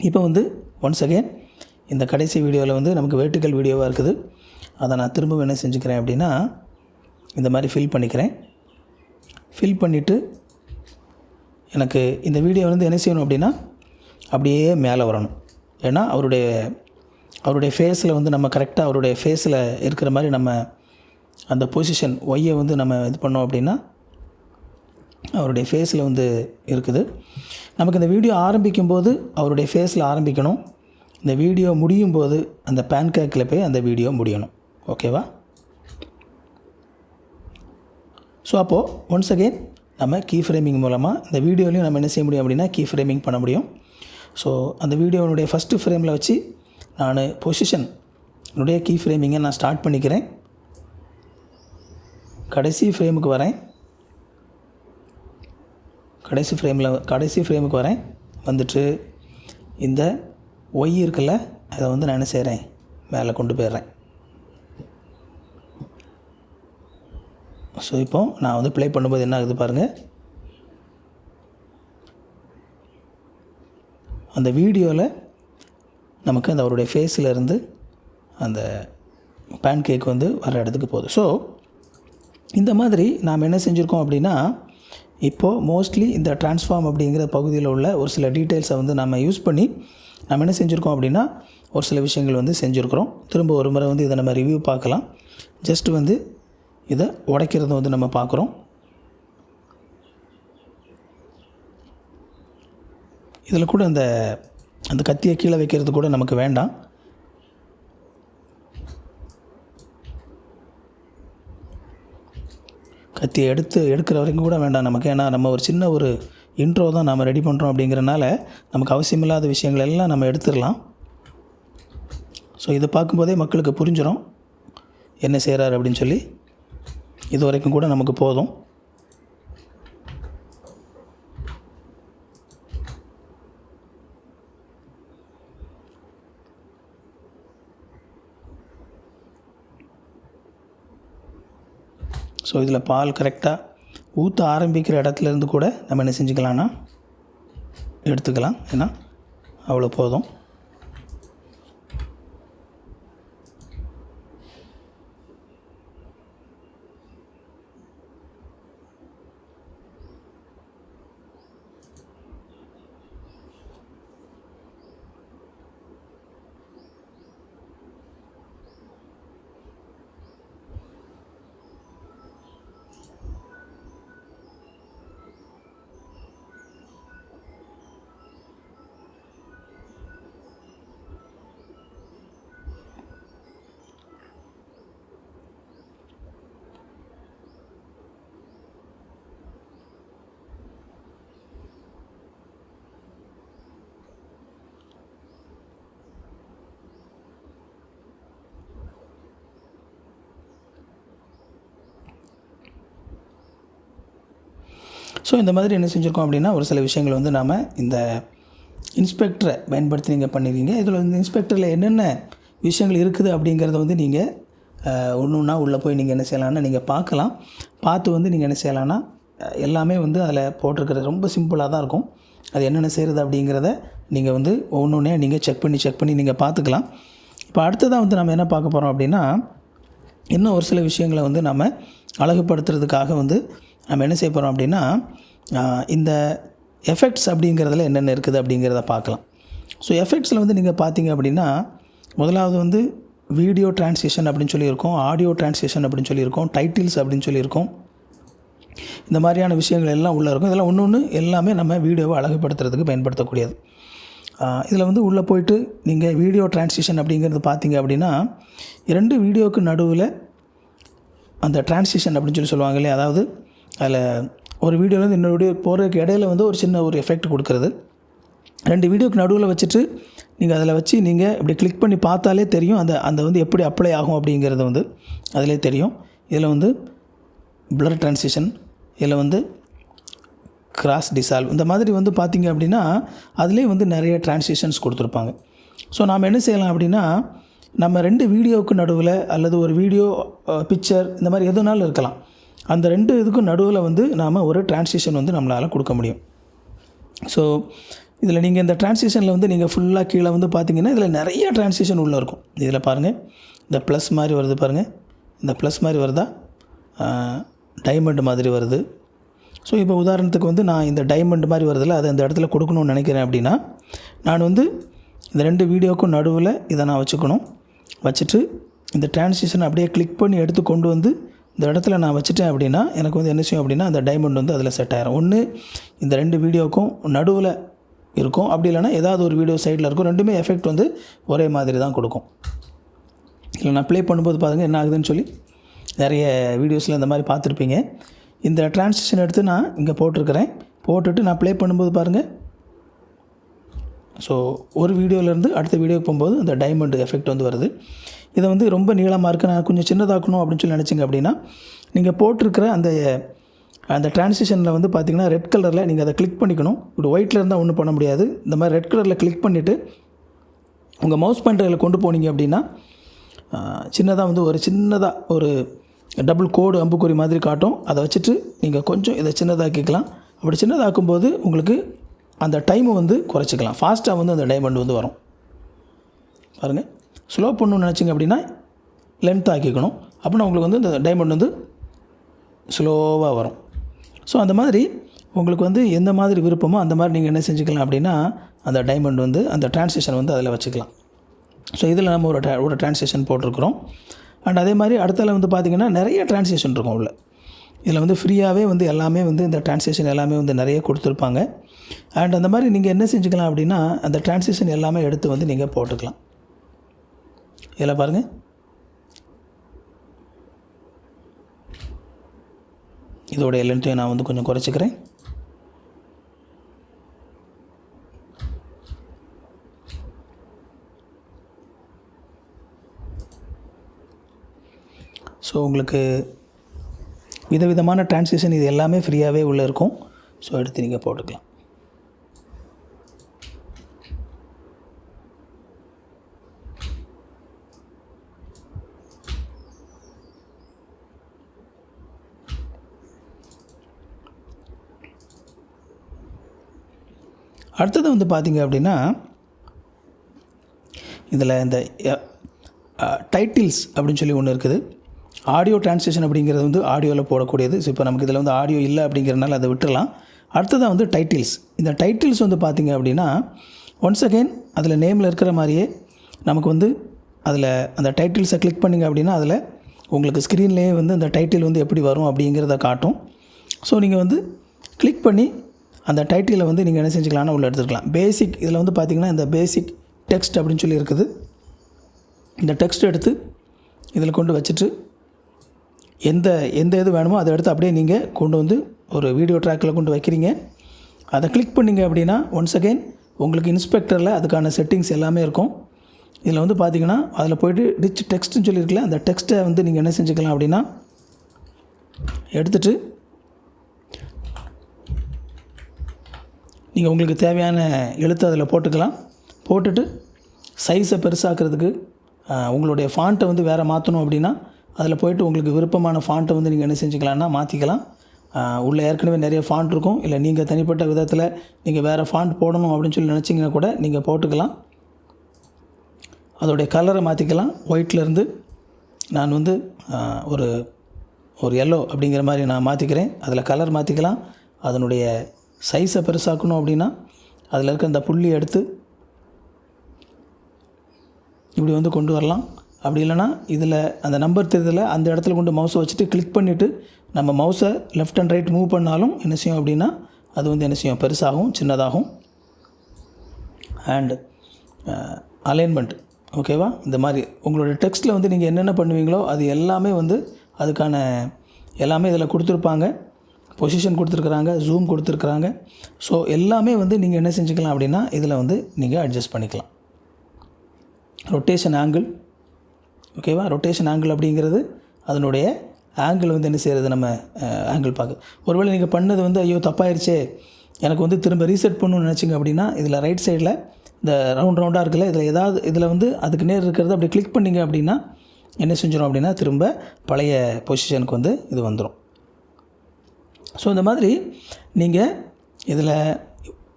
இப்போ வந்து ஒன்ஸ் அகெயின் இந்த கடைசி வீடியோவில் வந்து நமக்கு வெர்டிக்கல் வீடியோவாக இருக்குது. அதை நான் திரும்பவும் என்ன செஞ்சுக்கிறேன் அப்படின்னா இந்த மாதிரி ஃபில் பண்ணிக்கிறேன். ஃபில் பண்ணிவிட்டு எனக்கு இந்த வீடியோ வந்து என்ன செய்யணும் அப்படின்னா அப்படியே மேலே வரணும். ஏன்னா அவருடைய ஃபேஸில் வந்து நம்ம கரெக்டாக அவருடைய ஃபேஸில் இருக்கிற மாதிரி நம்ம அந்த பொசிஷன் ஒய்யை வந்து நம்ம இது பண்ணோம் அப்படின்னா அவருடைய ஃபேஸில் வந்து இருக்குது. நமக்கு இந்த வீடியோ ஆரம்பிக்கும்போது அவருடைய ஃபேஸில் ஆரம்பிக்கணும். இந்த வீடியோ முடியும் போது அந்த பேன்கேக்கில் போய் அந்த வீடியோ முடியணும். ஓகேவா? ஸோ அப்போது ஒன்ஸ் அகெயின் நம்ம கீ ஃப்ரேமிங் மூலமாக இந்த வீடியோலையும் நம்ம என்ன செய்ய முடியும் அப்படின்னா கீ ஃப்ரேமிங் பண்ண முடியும். ஸோ அந்த வீடியோனுடைய ஃபஸ்ட்டு ஃப்ரேமில் வச்சு நான் பொசிஷனுடைய கீ ஃப்ரேமிங்கை நான் ஸ்டார்ட் பண்ணிக்கிறேன். கடைசி ஃப்ரேமுக்கு வரேன். கடைசி ஃப்ரேமுக்கு வரேன். வந்துட்டு இந்த ஒய் இருக்குல்ல, அதை வந்து நான் என்ன செய்கிறேன், மேலே கொண்டு போயிடுறேன். ஸோ இப்போது நான் வந்து ப்ளே பண்ணும்போது என்ன ஆகுது பாருங்கள். அந்த வீடியோவில் நமக்கு அந்த அவருடைய ஃபேஸில் இருந்து அந்த பேன் கேக் வந்து வர இடத்துக்கு போகுது. ஸோ இந்த மாதிரி நாம் என்ன செஞ்சுருக்கோம் அப்படின்னா, இப்போது மோஸ்ட்லி இந்த ட்ரான்ஸ்ஃபார்ம் அப்படிங்கிற பகுதியில் உள்ள ஒரு சில டீட்டெயில்ஸை வந்து நம்ம யூஸ் பண்ணி நம்ம என்ன செஞ்சுருக்கோம் அப்படின்னா ஒரு சில விஷயங்கள் வந்து செஞ்சுருக்கிறோம். திரும்ப ஒரு முறை வந்து இதை நம்ம ரிவ்யூ பார்க்கலாம். ஜஸ்ட்டு வந்து இதை உடைக்கிறத வந்து நம்ம பார்க்குறோம். இதில் கூட அந்த கத்தியை கீழே வைக்கிறது கூட நமக்கு வேண்டாம். கத்தியை எடுக்கிற வரைக்கும் கூட வேண்டாம் நமக்கு. ஏன்னா நம்ம ஒரு சின்ன ஒரு இன்ட்ரோ தான் நம்ம ரெடி பண்ணுறோம் அப்படிங்கிறனால நமக்கு அவசியமில்லாத விஷயங்கள் எல்லாம் நம்ம எடுத்துடலாம். ஸோ இதை பார்க்கும்போதே மக்களுக்கு புரிஞ்சிடும் என்ன செய்கிறார் அப்படின்னு சொல்லி. இது வரைக்கும் கூட நமக்கு போதும். ஸோ இதில் பால் கரெக்டாக ஊற்ற ஆரம்பிக்கிற இடத்துலேருந்து கூட நம்ம என்ன செஞ்சுக்கலான்னா எடுத்துக்கலாம். ஏன்னா அவ்வளோ போதும். ஸோ இந்த மாதிரி என்ன செஞ்சுருக்கோம் அப்படின்னா ஒரு சில விஷயங்கள் வந்து நாம் இந்த இன்ஸ்பெக்டரை பயன்படுத்தி நீங்கள் பண்ணியிருக்கீங்க. இதில் வந்து இன்ஸ்பெக்டரில் என்னென்ன விஷயங்கள் இருக்குது அப்படிங்கிறத வந்து நீங்கள் ஒன்று ஒன்றா உள்ளே போய் நீங்கள் என்ன செய்யலாம்னா நீங்கள் பார்க்கலாம். பார்த்து வந்து நீங்கள் என்ன செய்யலாம்னா எல்லாமே வந்து அதில் போட்டிருக்கிறது ரொம்ப சிம்பிளாக தான் இருக்கும். அது என்னென்ன செய்கிறது அப்படிங்கிறத நீங்கள் வந்து ஒன்று நீங்கள் செக் பண்ணி நீங்கள் பார்த்துக்கலாம். இப்போ அடுத்ததாக வந்து நம்ம என்ன பார்க்க போகிறோம் அப்படின்னா இன்னும் ஒரு சில விஷயங்களை வந்து நம்ம அழகுபடுத்துறதுக்காக வந்து நம்ம என்ன செய்ய போகிறோம் அப்படின்னா இந்த எஃபெக்ட்ஸ் அப்படிங்கிறதுல என்னென்ன இருக்குது அப்படிங்கிறத பார்க்கலாம். ஸோ எஃபெக்ட்ஸில் வந்து நீங்கள் பார்த்தீங்க அப்படின்னா முதலாவது வந்து வீடியோ ட்ரான்ஸ்லேஷன் அப்படின்னு சொல்லியிருக்கோம், ஆடியோ ட்ரான்ஸ்லேஷன் அப்படின்னு சொல்லியிருக்கோம், டைட்டில்ஸ் அப்படின்னு சொல்லியிருக்கோம். இந்த மாதிரியான விஷயங்கள் எல்லாம் உள்ளே இருக்கும். இதெல்லாம் ஒன்று எல்லாமே நம்ம வீடியோவை அழகுபடுத்துறதுக்கு பயன்படுத்தக்கூடியது. இதில் வந்து உள்ளே போயிட்டு நீங்கள் வீடியோ ட்ரான்ஸ்லேஷன் அப்படிங்கிறது பார்த்தீங்க அப்படின்னா 2 வீடியோவுக்கு நடுவில் அந்த ட்ரான்ஸ்லேஷன் அப்படின்னு சொல்லுவாங்க இல்லையா, அதாவது அதில் ஒரு வீடியோலேருந்து இன்னொரு வீடியோ போகிறதுக்கு இடையில வந்து ஒரு சின்ன ஒரு எஃபெக்ட் கொடுக்குறது. 2 வீடியோக்கு நடுவில் வச்சுட்டு நீங்கள் அதில் வச்சு நீங்கள் இப்படி கிளிக் பண்ணி பார்த்தாலே தெரியும் அந்த வந்து எப்படி அப்ளை ஆகும் அப்படிங்கிறது வந்து அதிலே தெரியும். இதில் வந்து பிளர் ட்ரான்ஸ்லேஷன், இதில் வந்து கிராஸ் டிசால்வ், இந்த மாதிரி வந்து பார்த்திங்க அப்படின்னா அதிலே வந்து நிறைய ட்ரான்ஸ்லேஷன்ஸ் கொடுத்துருப்பாங்க. ஸோ நாம் என்ன செய்யலாம் அப்படின்னா நம்ம 2 வீடியோவுக்கு நடுவில் அல்லது ஒரு வீடியோ பிக்சர் இந்த மாதிரி எதுனாலும் இருக்கலாம், அந்த 2 இதுக்கும் நடுவில் வந்து நாம் ஒரு ட்ரான்ஸ்லேஷன் வந்து நம்மளால் கொடுக்க முடியும். ஸோ இதில் நீங்கள் இந்த ட்ரான்ஸ்லேஷனில் வந்து நீங்கள் ஃபுல்லாக கீழே வந்து பார்த்திங்கன்னா இதில் நிறைய ட்ரான்ஸ்லேஷன் உள்ளே இருக்கும். இதில் பாருங்கள் இந்த ப்ளஸ் மாதிரி வருது பாருங்கள், இந்த ப்ளஸ் மாதிரி வருதா, டைமண்ட் மாதிரி வருது, ஸோ இப்போ உதாரணத்துக்கு வந்து நான் இந்த டைமண்ட் மாதிரி வருதில்ல, அதை அந்த இடத்துல கொடுக்கணும்னு நினைக்கிறேன் அப்படின்னா, நான் வந்து இந்த 2 வீடியோக்கும் நடுவில் இதை நான் வச்சுக்கணும். வச்சுட்டு இந்த டிரான்சிஷன் அப்படியே கிளிக் பண்ணி எடுத்து கொண்டு வந்து இந்த இடத்துல நான் வச்சுட்டேன் அப்படின்னா, எனக்கு வந்து என்ன செய்யும் அப்படின்னா, அந்த டைமண்ட் வந்து அதில் செட் ஆகிரும். ஒன்று இந்த 2 வீடியோக்கும் நடுவில் இருக்கும், அப்படி இல்லைனா ஏதாவது ஒரு வீடியோ சைடில் இருக்கும். ரெண்டுமே எஃபெக்ட் வந்து ஒரே மாதிரி தான் கொடுக்கும். இல்லை நான் ப்ளே பண்ணும்போது பாருங்கள் என்ன ஆகுதுன்னு சொல்லி நிறைய வீடியோஸில் இந்த மாதிரி பார்த்துருப்பீங்க. இந்த டிரான்சிஷன் எடுத்து நான் இங்கே போட்டிருக்கிறேன். போட்டுட்டு நான் ப்ளே பண்ணும்போது பாருங்கள், ஸோ ஒரு வீடியோலேருந்து அடுத்த வீடியோக்கு போகும்போது அந்த டைமண்ட் எஃபெக்ட் வந்து வருது. இதை வந்து ரொம்ப நீளமாக இருக்குது, நான் கொஞ்சம் சின்னதாக்கணும் அப்படின்னு சொல்லி நினச்சிங்க அப்படின்னா, நீங்கள் போட்டிருக்கிற அந்த டிரான்சிஷனில் வந்து பார்த்திங்கன்னா ரெட் கலரில் நீங்கள் அதை கிளிக் பண்ணிக்கணும். இப்படி ஒயிட்டில் இருந்தால் ஒன்றும் பண்ண முடியாது. இந்த மாதிரி ரெட் கலரில் கிளிக் பண்ணிவிட்டு உங்கள் மவுஸ் பாயிண்டரில் கொண்டு போனீங்க அப்படின்னா, சின்னதாக வந்து ஒரு டபுள் கோடு அம்புக்குறி மாதிரி காட்டும். அதை வச்சுட்டு நீங்கள் கொஞ்சம் இதை சின்னதாக்கிக்கலாம். அப்படி சின்னதாக்கும்போது உங்களுக்கு அந்த டைமை வந்து குறைச்சிக்கலாம். ஃபாஸ்ட்டாக வந்து அந்த டைமண்ட் வந்து வரும். பாருங்கள், ஸ்லோ பண்ணணும்னு நினச்சிங்க அப்படின்னா லென்த் ஆக்கிக்கணும். அப்படின்னா உங்களுக்கு வந்து இந்த டைமண்ட் வந்து ஸ்லோவாக வரும். ஸோ அந்த மாதிரி உங்களுக்கு வந்து எந்த மாதிரி விருப்பமோ அந்த மாதிரி நீங்கள் என்ன செஞ்சுக்கலாம் அப்படின்னா, அந்த டைமண்ட் வந்து அந்த டிரான்சிஷன் வந்து அதில் வச்சுக்கலாம். ஸோ இதில் நம்ம ஒரு டிரான்சிஷன் போட்டிருக்கிறோம். அண்ட் அதே மாதிரி அடுத்ததில் வந்து பார்த்திங்கன்னா நிறைய டிரான்சிஷன் இருக்கும் உள்ள. இதில் வந்து ஃப்ரீயாகவே வந்து எல்லாமே வந்து இந்த டிரான்சிஷன் எல்லாமே வந்து நிறைய கொடுத்துருப்பாங்க. அண்ட் அந்த மாதிரி நீங்கள் என்ன செஞ்சுக்கலாம் அப்படின்னா, அந்த டிரான்சிஷன் எல்லாமே எடுத்து வந்து நீங்கள் போட்டுக்கலாம். இதில் பாருங்கள், இதோடைய லென்த்தையும் நான் வந்து கொஞ்சம் குறைச்சிக்கிறேன். ஸோ உங்களுக்கு விதவிதமான டிரான்சிஷன் இது எல்லாமே ஃப்ரீயாகவே உள்ளே இருக்கும். ஸோ எடுத்து நீங்கள் போட்டுக்கலாம். அடுத்தது வந்து பார்த்திங்க அப்படின்னா, இதில் இந்த டைட்டில்ஸ் அப்படின்னு சொல்லி ஒன்று இருக்குது. ஆடியோ டிரான்ஸ்லேஷன் அப்படிங்கிறது வந்து ஆடியோவில் போடக்கூடியது. ஸோ இப்போ நமக்கு இதில் வந்து ஆடியோ இல்லை அப்படிங்கிறனால அதை விட்டுடலாம். அடுத்ததாக வந்து டைட்டில்ஸ். இந்த டைட்டில்ஸ் வந்து பார்த்திங்க அப்படின்னா, ஒன்ஸ் அகெயின் அதில் நேமில் இருக்கிற மாதிரியே நமக்கு வந்து அதில் அந்த டைட்டில்ஸை கிளிக் பண்ணிங்க அப்படின்னா அதில் உங்களுக்கு ஸ்க்ரீன்லேயே வந்து அந்த டைட்டில் வந்து எப்படி வரும் அப்படிங்கிறத காட்டும். ஸோ நீங்கள் வந்து கிளிக் பண்ணி அந்த டைட்டிலை வந்து நீங்கள் என்ன செஞ்சுக்கலாம்னா உள்ள எடுத்துக்கலாம். பேசிக் இதில் வந்து பார்த்திங்கன்னா இந்த பேசிக் டெக்ஸ்ட் அப்படின்னு சொல்லி இருக்குது. இந்த டெக்ஸ்ட் எடுத்து இதில் கொண்டு வச்சுட்டு எந்த இது வேணுமோ அதை எடுத்து அப்படியே நீங்கள் கொண்டு வந்து ஒரு வீடியோ ட்ராக்கில் கொண்டு வைக்கிறீங்க. அதை கிளிக் பண்ணிங்க அப்படின்னா ஒன்ஸ் அகெயின் உங்களுக்கு இன்ஸ்பெக்டரில் அதுக்கான செட்டிங்ஸ் எல்லாமே இருக்கும். இதில் வந்து பார்த்திங்கன்னா அதில் போய்ட்டு ரிச் டெக்ஸ்ட்டுன்னு சொல்லியிருக்கல, அந்த டெக்ஸ்ட்டை வந்து நீங்கள் என்ன செஞ்சுக்கலாம் அப்படின்னா எடுத்துகிட்டு நீங்கள் உங்களுக்கு தேவையான எழுத்து அதில் போட்டுக்கலாம். போட்டுட்டு சைஸை பெருசாக்கிறதுக்கு உங்களுடைய ஃபாண்ட்டை வந்து வேறு மாற்றணும் அப்படின்னா அதில் போய்ட்டு உங்களுக்கு விருப்பமான ஃபாண்ட்டை வந்து நீங்கள் என்ன செஞ்சுக்கலாம்னா மாற்றிக்கலாம். உள்ளே ஏற்கனவே நிறைய ஃபாண்ட் இருக்கும். இல்லை நீங்கள் தனிப்பட்ட விதத்தில் நீங்கள் வேறு ஃபாண்ட் போடணும் அப்படின்னு சொல்லி நினச்சிங்கன்னா கூட நீங்கள் போட்டுக்கலாம். அதோடைய கலரை மாற்றிக்கலாம். ஒயிட்லேருந்து நான் வந்து ஒரு எல்லோ அப்படிங்கிற மாதிரி நான் மாற்றிக்கிறேன். அதில் கலர் மாற்றிக்கலாம். அதனுடைய சைஸை பெருசாக்கணும் அப்படின்னா அதில் இருக்க அந்த புள்ளி எடுத்து இப்படி வந்து கொண்டு வரலாம். அப்படி இல்லைனா இதில் அந்த நம்பர் தெரியுதில்ல, அந்த இடத்துல கொண்டு மவுஸை வச்சுட்டு கிளிக் பண்ணிவிட்டு நம்ம மவுஸை லெஃப்ட் அண்ட் ரைட் மூவ் பண்ணாலும் என்ன செய்யும் அப்படின்னா அது வந்து என்ன செய்யும், பெருசாகும், சின்னதாகும். அண்ட் அலைன்மெண்ட் ஓகேவா, இந்த மாதிரி உங்களோட டெக்ஸ்ட்டில் வந்து நீங்கள் என்னென்ன பண்ணுவீங்களோ அது எல்லாமே வந்து அதுக்கான எல்லாமே இதில் கொடுத்துருப்பாங்க. பொசிஷன் கொடுத்துருக்குறாங்க, ஜூம் கொடுத்துருக்குறாங்க. ஸோ எல்லாமே வந்து நீங்கள் என்ன செஞ்சுக்கலாம் அப்படின்னா இதில் வந்து நீங்கள் அட்ஜஸ்ட் பண்ணிக்கலாம். ரொட்டேஷன் ஆங்கிள் ஓகேவா, ரொட்டேஷன் ஆங்கிள் அப்படிங்கிறது அதனுடைய ஆங்கிள் வந்து என்ன செய்கிறது, நம்ம ஆங்கிள் பார்க்க. ஒருவேளை நீங்கள் பண்ணது வந்து ஐயோ தப்பாயிருச்சே எனக்கு வந்து திரும்ப ரீசெட் பண்ணணும்னு நினச்சிங்க அப்படின்னா இதில் ரைட் சைடில் இந்த ரவுண்டாக இருக்குல்ல, இதில் வந்து அதுக்கு நேர் இருக்கிறது அப்படி கிளிக் பண்ணிங்க அப்படின்னா என்ன செஞ்சிடும் அப்படின்னா திரும்ப பழைய பொசிஷனுக்கு வந்து இது வந்துடும். ஸோ இந்த மாதிரி நீங்கள்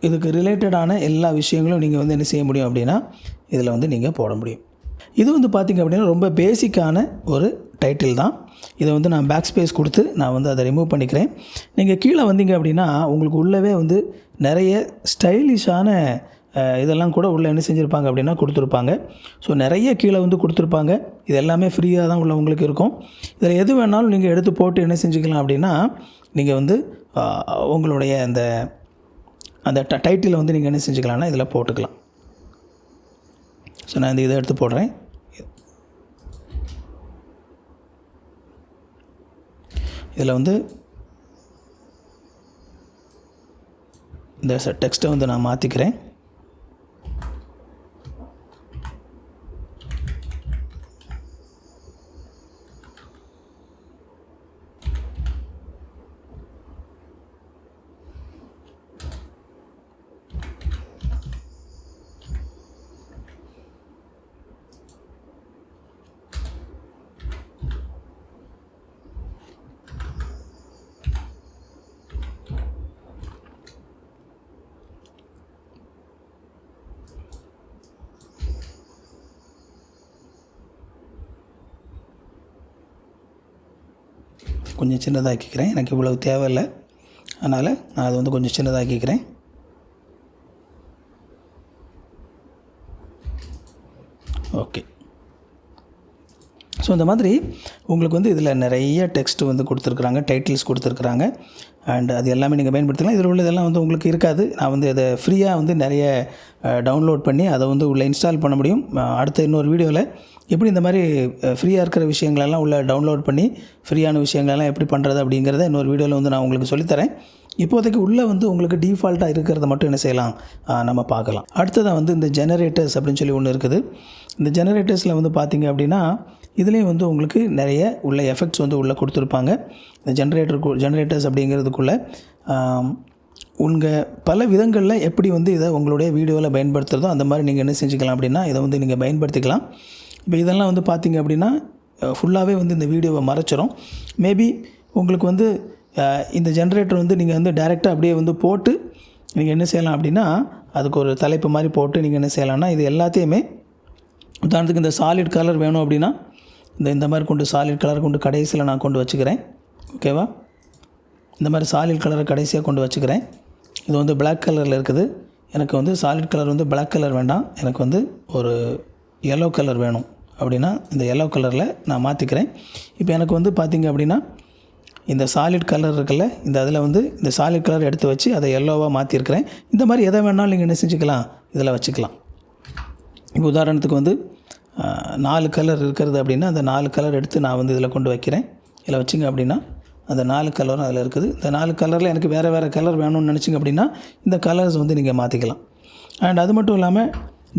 இதுக்கு ரிலேட்டடான எல்லா விஷயங்களும் நீங்கள் வந்து என்ன செய்ய முடியும் அப்படின்னா இதில் வந்து நீங்கள் போட முடியும். இது வந்து பார்த்திங்க அப்படின்னா ரொம்ப பேசிக்கான ஒரு டைட்டில் தான். இதை வந்து நான் பேக் ஸ்பேஸ் கொடுத்து நான் வந்து அதை ரிமூவ் பண்ணிக்கிறேன். நீங்கள் கீழே வந்தீங்க அப்படின்னா உங்களுக்கு உள்ளவே வந்து நிறைய ஸ்டைலிஷான இதெல்லாம் கூட உள்ளே என்ன செஞ்சுருப்பாங்க அப்படின்னா கொடுத்துருப்பாங்க. ஸோ நிறைய கீழே வந்து கொடுத்துருப்பாங்க. இது எல்லாமே ஃப்ரீயாக தான் உள்ள உங்களுக்கு இருக்கும். இதில் எது வேணாலும் நீங்கள் எடுத்து போட்டு என்ன செஞ்சுக்கலாம் அப்படின்னா நீங்கள் வந்து உங்களுடைய அந்த டைட்டிலை வந்து நீங்கள் என்ன செஞ்சுக்கலாம்னா இதில் போட்டுக்கலாம். ஸோ நான் இதை எடுத்து போடுறேன். இதில் வந்து இந்த டெக்ஸ்ட்டை வந்து நான் மாற்றிக்கிறேன். கொஞ்சம் சின்னதாக்கிக்கிறேன். எனக்கு இவ்வளவு தேவையில்லை, அதனால் நான் அதை வந்து கொஞ்சம் சின்னதாக்கிக்கிறேன். ஓகே. ஸோ இந்த மாதிரி உங்களுக்கு வந்து இதில் நிறைய டெக்ஸ்ட் வந்து கொடுத்துருக்குறாங்க, டைட்டில்ஸ் கொடுத்துருக்குறாங்க. அண்ட் அது எல்லாமே நீங்கள் பயன்படுத்திக்கலாம். இதில் உள்ளதெல்லாம் வந்து உங்களுக்கு இருக்காது. நான் வந்து அதை ஃப்ரீயாக வந்து நிறைய டவுன்லோட் பண்ணி அதை வந்து உள்ளே இன்ஸ்டால் பண்ண முடியும். அடுத்த இன்னொரு வீடியோவில் எப்படி இந்த மாதிரி ஃப்ரீயாக இருக்கிற விஷயங்களெல்லாம் உள்ளே டவுன்லோட் பண்ணி ஃப்ரீயான விஷயங்களெல்லாம் எப்படி பண்ணுறது அப்படிங்கிறத இன்னொரு வீடியோவில் வந்து நான் உங்களுக்கு சொல்லித்தரேன். இப்போதைக்கு உள்ளே வந்து உங்களுக்கு டிஃபால்ட்டாக இருக்கிறத மட்டும் என்ன செய்யலாம் நம்ம பார்க்கலாம். அடுத்ததாக வந்து இந்த ஜெனரேட்டர்ஸ் அப்படின்னு சொல்லி ஒன்று இருக்குது. இந்த ஜெனரேட்டர்ஸில் வந்து பார்த்திங்க அப்படின்னா இதுலேயும் வந்து உங்களுக்கு நிறைய உள்ள எஃபெக்ட்ஸ் வந்து உள்ளே கொடுத்துருப்பாங்க. இந்த ஜெனரேட்டர்ஸ் அப்படிங்கிறதுக்குள்ளே உங்கள் பல விதங்களில் எப்படி வந்து இதை உங்களுடைய வீடியோவில் பயன்படுத்துகிறதோ அந்த மாதிரி நீங்கள் என்ன செஞ்சுக்கலாம் அப்படின்னா இதை வந்து நீங்கள் பயன்படுத்திக்கலாம். இப்போ இதெல்லாம் வந்து பார்த்திங்க அப்படின்னா ஃபுல்லாகவே வந்து இந்த வீடியோவை மறைச்சிரும். மேபி உங்களுக்கு வந்து இந்த ஜென்ரேட்டர் வந்து நீங்கள் வந்து டைரெக்டாக அப்படியே வந்து போட்டு நீங்கள் என்ன செய்யலாம் அப்படின்னா அதுக்கு ஒரு தலைப்பு மாதிரி போட்டு நீங்கள் என்ன செய்யலாம்னா இது எல்லாத்தையுமே உதாரணத்துக்கு இந்த சாலிட் கலர் வேணும் அப்படின்னா இந்த மாதிரி கொண்டு சாலிட் கலர் கொண்டு கடைசியில் நான் கொண்டு வச்சுக்கிறேன். ஓகேவா? இந்த மாதிரி சாலிட் கலரை கடைசியாக கொண்டு வச்சுக்கிறேன். இது வந்து பிளாக் கலரில் இருக்குது. எனக்கு வந்து சாலிட் கலர் வந்து பிளாக் கலர் வேண்டாம், எனக்கு வந்து ஒரு எல்லோ கலர் வேணும் அப்படின்னா இந்த எல்லோ கலரில் நான் மாற்றிக்கிறேன். இப்போ எனக்கு வந்து பார்த்திங்க அப்படின்னா இந்த சாலிட் கலர் இருக்குல்ல, இந்த அதில் வந்து இந்த சாலிட் கலர் எடுத்து வச்சு அதை எல்லோவாக மாற்றிருக்கிறேன். இந்த மாதிரி எதை வேணாலும் நீங்கள் என்ன செஞ்சுக்கலாம், இதில் வச்சுக்கலாம். இப்போ உதாரணத்துக்கு வந்து 4 கலர் இருக்கிறது அப்படின்னா அந்த 4 கலர் எடுத்து நான் வந்து இதில் கொண்டு வைக்கிறேன். இதில் வச்சிங்க அப்படின்னா அந்த 4 கலரும் அதில் இருக்குது. இந்த 4 கலரில் எனக்கு வேறு கலர் வேணும்னு நினச்சிங்க அப்படின்னா இந்த கலர்ஸ் வந்து நீங்கள் மாற்றிக்கலாம். அண்ட் அது மட்டும் இல்லாமல்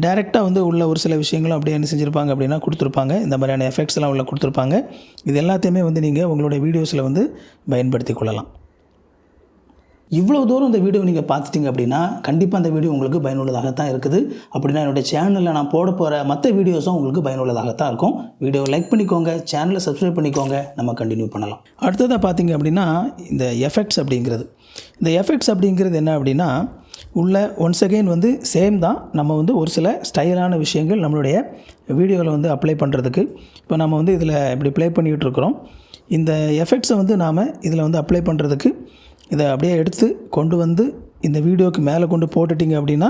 டைரெக்டாக வந்து உள்ள ஒரு சில விஷயங்களும் அப்படியே என்ன செஞ்சுருப்பாங்க அப்படின்னா கொடுத்துருப்பாங்க. இந்த மாதிரியான எஃபெக்ட்ஸ்லாம் உள்ள கொடுத்துருப்பாங்க. இது எல்லாத்தையுமே வந்து நீங்கள் உங்களுடைய வீடியோஸில் வந்து பயன்படுத்தி கொள்ளலாம். இவ்வளோ தூரம் இந்த வீடியோ நீங்கள் பார்த்துட்டிங்க அப்படின்னா கண்டிப்பாக அந்த வீடியோ உங்களுக்கு பயனுள்ளதாகத்தான் இருக்குது. அப்படின்னா என்னுடைய சேனலில் நான் போட போகிற மற்ற வீடியோஸும் உங்களுக்கு பயனுள்ளதாகத்தான் இருக்கும். வீடியோவை லைக் பண்ணிக்கோங்க, சேனலை சப்ஸ்கிரைப் பண்ணிக்கோங்க, நம்ம கண்டினியூ பண்ணலாம். அடுத்ததாக பார்த்திங்க அப்படின்னா இந்த எஃபெக்ட்ஸ் அப்படிங்கிறது. இந்த எஃபெக்ட்ஸ் அப்படிங்கிறது என்ன அப்படின்னா உள்ள ஒன்ஸ் அகெயின் வந்து சேம் தான். நம்ம வந்து ஒரு சில ஸ்டைலான விஷயங்கள் நம்மளுடைய வீடியோவில் வந்து அப்ளை பண்ணுறதுக்கு இப்போ நம்ம வந்து இதில் இப்படி ப்ளே பண்ணிகிட்டு இருக்கிறோம். இந்த எஃபெக்ட்ஸை வந்து நாம் இதில் வந்து அப்ளை பண்ணுறதுக்கு இதை அப்படியே எடுத்து கொண்டு வந்து இந்த வீடியோவுக்கு மேலே கொண்டு போட்டுட்டிங்க அப்படின்னா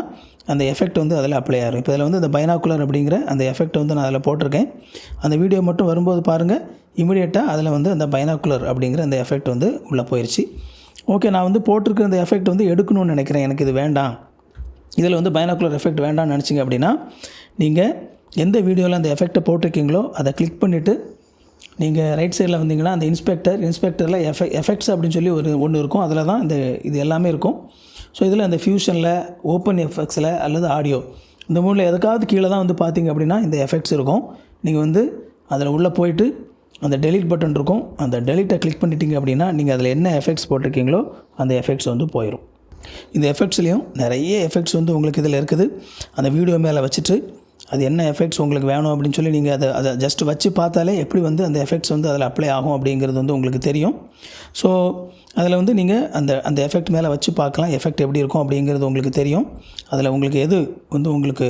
அந்த எஃபெக்ட் வந்து அதில் அப்ளை ஆகும். இப்போ இதில் வந்து இந்த பைனாக்குலர் அப்படிங்கிற அந்த எஃபெக்ட் வந்து நான் அதில் போட்டிருக்கேன். அந்த வீடியோ மட்டும் வரும்போது பாருங்கள், இமிடியேட்டாக அதில் வந்து அந்த பைனாக்குலர் அப்படிங்கிற அந்த எஃபெக்ட் வந்து உள்ளே போயிடுச்சு. ஓகே, நான் வந்து போட்டிருக்கிற அந்த எஃபெக்ட் வந்து எடுக்கணும்னு நினைக்கிறேன், எனக்கு இது வேண்டாம், இதில் வந்து பைனாக்குலர் எஃபெக்ட் வேண்டாம்னு நினச்சிங்க அப்படின்னா நீங்கள் எந்த வீடியோவில் அந்த எஃபெக்ட்டை போட்டிருக்கீங்களோ அதை கிளிக் பண்ணிவிட்டு நீங்கள் ரைட் சைடில் வந்தீங்கன்னா அந்த இன்ஸ்பெக்டரில் எஃபெக்ட்ஸ் அப்படின்னு சொல்லி ஒன்று இருக்கும். அதில் தான் இது எல்லாமே இருக்கும். ஸோ இதில் அந்த ஃபியூஷனில், ஓப்பன் எஃபெக்ட்ஸில் அல்லது ஆடியோ இந்த மூணில் எதுக்காவது கீழே தான் வந்து பார்த்திங்க அப்படின்னா இந்த எஃபெக்ட்ஸ் இருக்கும். நீங்கள் வந்து அதில் உள்ளே போயிட்டு அந்த டெலிட் பட்டன் இருக்கும், அந்த டெலிட்டை கிளிக் பண்ணிட்டீங்க அப்படின்னா நீங்கள் அதில் என்ன எஃபெக்ட்ஸ் போட்டிருக்கீங்களோ அந்த எஃபெக்ட்ஸ் வந்து போயிடும். இந்த எஃபெக்ட்ஸ்லேயும் நிறைய எஃபெக்ட்ஸ் வந்து உங்களுக்கு இதில் இருக்குது. அந்த வீடியோ மேலே வச்சுட்டு அது என்ன எஃபெக்ட்ஸ் உங்களுக்கு வேணும் அப்படின்னு சொல்லி நீங்கள் அதை ஜஸ்ட் வச்சு பார்த்தாலே எப்படி வந்து அந்த எஃபெக்ட்ஸ் வந்து அதில் அப்ளை ஆகும் அப்படிங்கிறது வந்து உங்களுக்கு தெரியும். ஸோ அதில் வந்து நீங்கள் அந்த எஃபெக்ட் மேலே வச்சு பார்க்கலாம், எஃபெக்ட் எப்படி இருக்கும் அப்படிங்கிறது உங்களுக்கு தெரியும். அதில் உங்களுக்கு எது வந்து உங்களுக்கு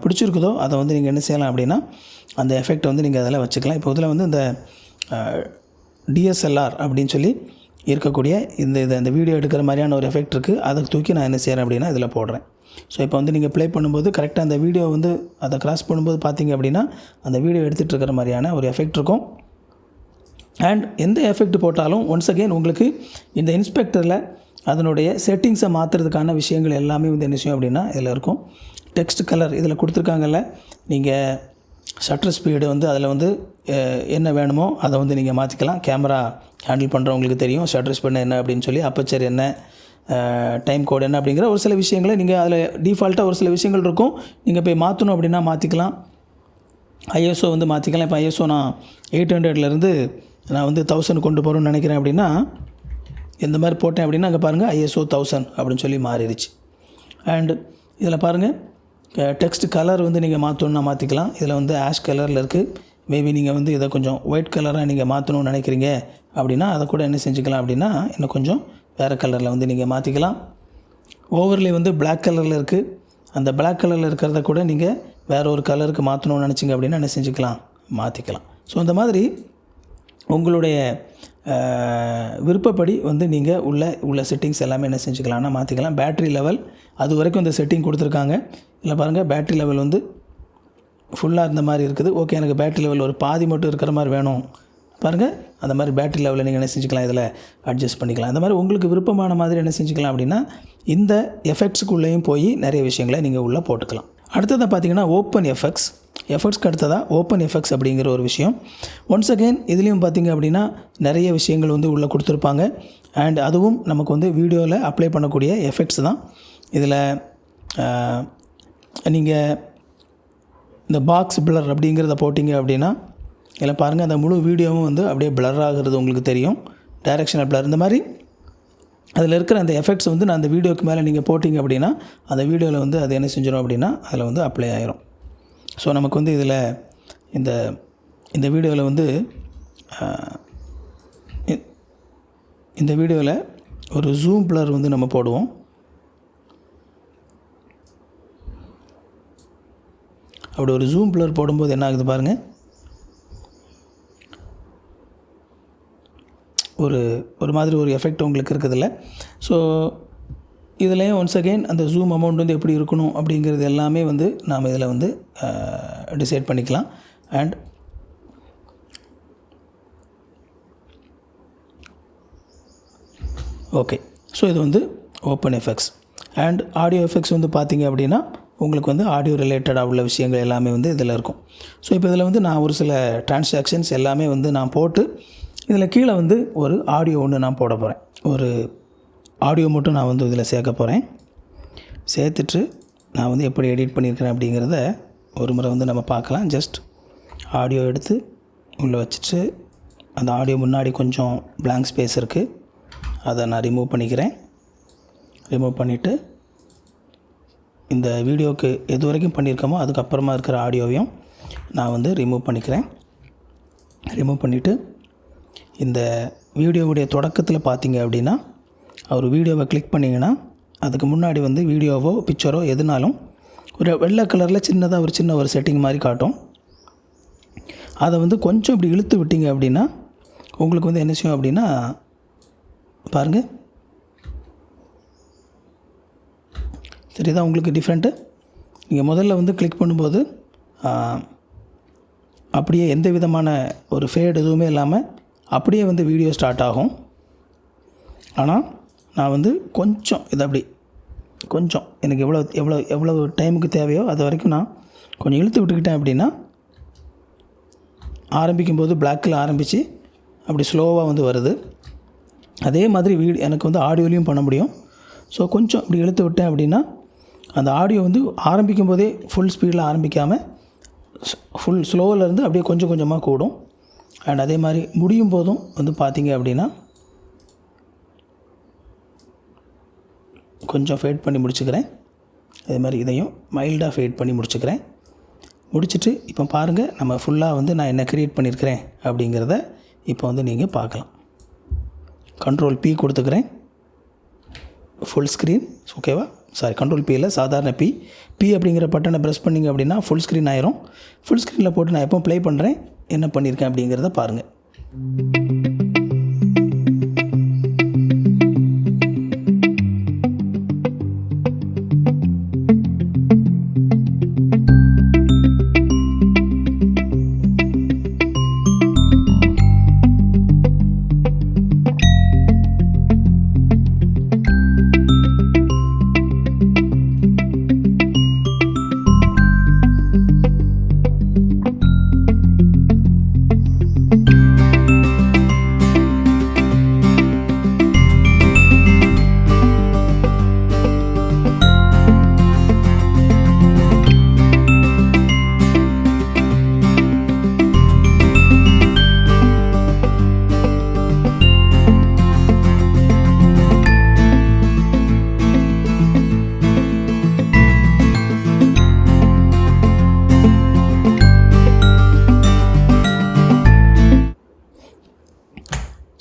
பிடிச்சிருக்குதோ அதை வந்து நீங்கள் என்ன செய்யலாம் அப்படின்னா அந்த எஃபெக்ட் வந்து நீங்கள் அதில் வச்சுக்கலாம். இப்போ இதில் வந்து இந்த DSLR அப்படின்னு சொல்லி இருக்கக்கூடிய இந்த வீடியோ எடுக்கிற மாதிரியான ஒரு எஃபெக்ட் இருக்குது. அதை தூக்கி நான் என்ன செய்கிறேன் அப்படின்னா இதில் போடுறேன். ஸோ இப்போ வந்து நீங்கள் ப்ளே பண்ணும்போது கரெக்டாக அந்த வீடியோ வந்து அதை கிராஸ் பண்ணும்போது பார்த்தீங்க அப்படின்னா அந்த வீடியோ எடுத்துகிட்டு இருக்கிற மாதிரியான ஒரு எஃபெக்ட் இருக்கும். அண்ட் எந்த எஃபெக்ட் போட்டாலும் ஒன்ஸ் அகெயின் உங்களுக்கு இந்த இன்ஸ்பெக்டரில் அதனுடைய செட்டிங்ஸை மாற்றுறதுக்கான விஷயங்கள் எல்லாமே வந்து என்ன செய்யும் அப்படின்னா இதில் இருக்கும். டெக்ஸ்ட் கலர் இதில் கொடுத்துருக்காங்கல்ல, நீங்கள் ஷட்டர் ஸ்பீடு வந்து அதில் வந்து என்ன வேணுமோ அதை வந்து நீங்கள் மாற்றிக்கலாம். கேமரா ஹேண்டில் பண்ணுறவங்களுக்கு தெரியும் ஷட்டர் ஸ்பீடு என்ன அப்படின்னு சொல்லி, அப்பச்சர் என்ன, டைம் கோட் என்ன அப்படிங்கிற ஒரு சில விஷயங்களை நீங்கள் அதில் டிஃபால்ட்டாக ஒரு சில விஷயங்கள் இருக்கும். நீங்கள் போய் மாற்றணும் அப்படின்னா மாற்றிக்கலாம். ISO வந்து மாற்றிக்கலாம். இப்போ ISO நான் 800லேருந்து நான் வந்து 1000 கொண்டு போகிறோன்னு நினைக்கிறேன் அப்படின்னா இந்த மாதிரி போட்டேன் அப்படின்னா அங்கே பாருங்கள் ISO 1000 அப்படின்னு சொல்லி மாறிடுச்சு. அண்டு இதில் பாருங்கள் டெக்ஸ்ட் கலர் வந்து நீங்கள் மாற்றணுன்னா மாற்றிக்கலாம். இதில் வந்து ஆஷ் கலரில் இருக்குது. மேபி நீங்கள் வந்து இதை கொஞ்சம் ஒயிட் கலராக நீங்கள் மாற்றணும்னு நினைக்கிறீங்க அப்படின்னா அதை கூட என்ன செஞ்சுக்கலாம் அப்படின்னா இன்னும் கொஞ்சம் வேறு கலரில் வந்து நீங்கள் மாற்றிக்கலாம். ஓவர்லே வந்து பிளாக் கலரில் இருக்குது. அந்த பிளாக் கலரில் இருக்கிறத கூட நீங்கள் வேறு ஒரு கலருக்கு மாற்றணும்னு நினச்சிங்க அப்படின்னா என்ன செஞ்சுக்கலாம், மாற்றிக்கலாம். ஸோ இந்த மாதிரி உங்களுடைய விருப்பப்படி வந்து நீங்கள் உள்ள செட்டிங்ஸ் எல்லாமே என்ன செஞ்சுக்கலாம்னா மாற்றிக்கலாம். பேட்ரி லெவல் அது வரைக்கும் இந்த செட்டிங் கொடுத்துருக்காங்க. இதில் பாருங்கள் பேட்ரி லெவல் வந்து ஃபுல்லாக இருந்த மாதிரி இருக்குது. ஓகே, எனக்கு பேட்ரி லெவல் ஒரு பாதி மட்டும் இருக்கிற மாதிரி வேணும் பாருங்கள். அந்த மாதிரி பேட்ரி லெவலில் நீங்கள் என்ன செஞ்சுக்கலாம், இதில் அட்ஜஸ்ட் பண்ணிக்கலாம். அந்த மாதிரி உங்களுக்கு விருப்பமான மாதிரி என்ன செஞ்சுக்கலாம் அப்படின்னா இந்த எஃபெக்ட்ஸுக்குள்ளேயும் போய் நிறைய விஷயங்களை நீங்கள் உள்ளே போட்டுக்கலாம். அடுத்ததாக பார்த்தீங்கன்னா ஓப்பன் எஃபெக்ட்ஸ்க்கு அடுத்ததாக ஓப்பன் எஃபெக்ட்ஸ் அப்படிங்கிற ஒரு விஷயம். ஒன்ஸ் அகெயின் இதுலேயும் பார்த்திங்க அப்படின்னா நிறைய விஷயங்கள் வந்து உள்ளே கொடுத்துருப்பாங்க. அண்ட் அதுவும் நமக்கு வந்து வீடியோவில் அப்ளை பண்ணக்கூடிய எஃபெக்ட்ஸ் தான். இதில் நீங்கள் இந்த பாக்ஸ் பிளர் அப்படிங்கிறத போட்டிங்க அப்படின்னா இதில் பாருங்கள் அந்த முழு வீடியோவும் வந்து அப்படியே பிளர் ஆகிறது உங்களுக்கு தெரியும். டைரெக்ஷனல் பிளர் இந்த மாதிரி அதில் இருக்கிற அந்த எஃபெக்ட்ஸ் வந்து நான் அந்த வீடியோக்கு மேலே நீங்கள் போட்டிங்க அப்படின்னா அந்த வீடியோவில் வந்து அது என்ன செஞ்சிடும் அப்படின்னா அதில் வந்து அப்ளை ஆகிரும். ஸோ நமக்கு வந்து இதில் இந்த வீடியோவில் வந்து இந்த வீடியோவில் ஒரு ஜூம் பிளர் வந்து நம்ம போடுவோம். அப்படி ஒரு ஜூம் பிளர் போடும்போது என்ன ஆகுது பாருங்கள், ஒரு மாதிரி ஒரு எஃபெக்ட் உங்களுக்கு இருக்குதில்ல. ஸோ இதுலேயும் ஒன்ஸ் அகெயின் அந்த ஜூம் அமௌண்ட் வந்து எப்படி இருக்கணும் அப்படிங்கிறது எல்லாமே வந்து நாம் இதில் வந்து டிசைட் பண்ணிக்கலாம். அண்ட் ஓகே, ஸோ இது வந்து open effects. And audio effects வந்து பார்த்திங்க அப்படின்னா உங்களுக்கு வந்து ஆடியோ ரிலேட்டடாக உள்ள விஷயங்கள் எல்லாமே வந்து இதில் இருக்கும். ஸோ இப்போ இதில் வந்து நான் ஒரு சில டிரான்சாக்ஷன்ஸ் எல்லாமே வந்து நான் போட்டு இதில் கீழே வந்து ஒரு ஆடியோ ஒன்று நான் போட போகிறேன். ஒரு ஆடியோ மட்டும் நான் வந்து இதில் சேர்க்க போகிறேன். சேர்த்துட்டு நான் வந்து எப்படி எடிட் பண்ணியிருக்கிறேன் அப்படிங்கிறத ஒரு முறை வந்து நம்ம பார்க்கலாம். ஜஸ்ட் ஆடியோ எடுத்து உள்ளே வச்சுட்டு அந்த ஆடியோ முன்னாடி கொஞ்சம் பிளாங்க் ஸ்பேஸ் இருக்குது, அதை நான் ரிமூவ் பண்ணிக்கிறேன். ரிமூவ் பண்ணிவிட்டு இந்த வீடியோவுக்கு எது வரைக்கும் பண்ணியிருக்கோமோ அதுக்கப்புறமா இருக்கிற ஆடியோவையும் நான் வந்து ரிமூவ் பண்ணிக்கிறேன். ரிமூவ் பண்ணிவிட்டு இந்த வீடியோவுடைய தொடக்கத்தில் பார்த்தீங்க அப்படின்னா ஒரு வீடியோவை கிளிக் பண்ணிங்கன்னா அதுக்கு முன்னாடி வந்து வீடியோவோ பிக்சரோ எதுனாலும் ஒரு வெள்ளை கலரில் சின்னதாக ஒரு சின்ன ஒரு செட்டிங் மாதிரி காட்டும். அதை வந்து கொஞ்சம் இப்படி இழுத்து விட்டீங்க அப்படின்னா உங்களுக்கு வந்து என்ன செய்யும் அப்படின்னா பாருங்கள், சரிதான் உங்களுக்கு டிஃப்ரெண்ட்டு. நீங்கள் முதல்ல வந்து கிளிக் பண்ணும்போது அப்படியே எந்த விதமான ஒரு ஃபேட் எதுவுமே இல்லாமல் அப்படியே வந்து வீடியோ ஸ்டார்ட் ஆகும். ஆனால் நான் வந்து கொஞ்சம் இதை அப்படி கொஞ்சம் எனக்கு எவ்வளோ டைமுக்கு தேவையோ அது வரைக்கும் நான் கொஞ்சம் இழுத்து விட்டுக்கிட்டேன் அப்படின்னா ஆரம்பிக்கும்போது பிளாக்கில் ஆரம்பித்து அப்படி ஸ்லோவாக வந்து வருது. அதே மாதிரி எனக்கு வந்து ஆடியோலையும் பண்ண முடியும். ஸோ கொஞ்சம் இப்படி இழுத்து விட்டேன் அப்படின்னா அந்த ஆடியோ வந்து ஆரம்பிக்கும் போதே ஃபுல் ஸ்பீடில் ஆரம்பிக்காமல் ஃபுல் ஸ்லோவிலேருந்து அப்படியே கொஞ்சம் கொஞ்சமாக கூடும். அண்ட் அதே மாதிரி முடியும் போதும் வந்து பார்த்திங்க அப்படின்னா கொஞ்சம் ஃபேட் பண்ணி முடிச்சுக்கிறேன். அதே மாதிரி இதையும் மைல்டாக ஃபேட் பண்ணி முடிச்சுக்கிறேன். முடிச்சுட்டு இப்போ பாருங்கள் நம்ம ஃபுல்லாக வந்து நான் என்ன க்ரியேட் பண்ணியிருக்கிறேன் அப்படிங்கிறத இப்போ வந்து நீங்கள் பார்க்கலாம். Ctrl+P கொடுத்துக்கிறேன், ஃபுல் ஸ்க்ரீன். ஓகேவா? கண்ட்ரோல் Pயில் சாதாரண P அப்படிங்கிற பட்டனை ப்ரெஸ் பண்ணிங்க அப்படின்னா ஃபுல் ஸ்க்ரீன் ஆயிரும். ஃபுல் ஸ்க்ரீனில் போட்டு நான் எப்போ ப்ளே பண்ணுறேன் என்ன பண்ணியிருக்கேன் அப்படிங்கிறத பாருங்கள்.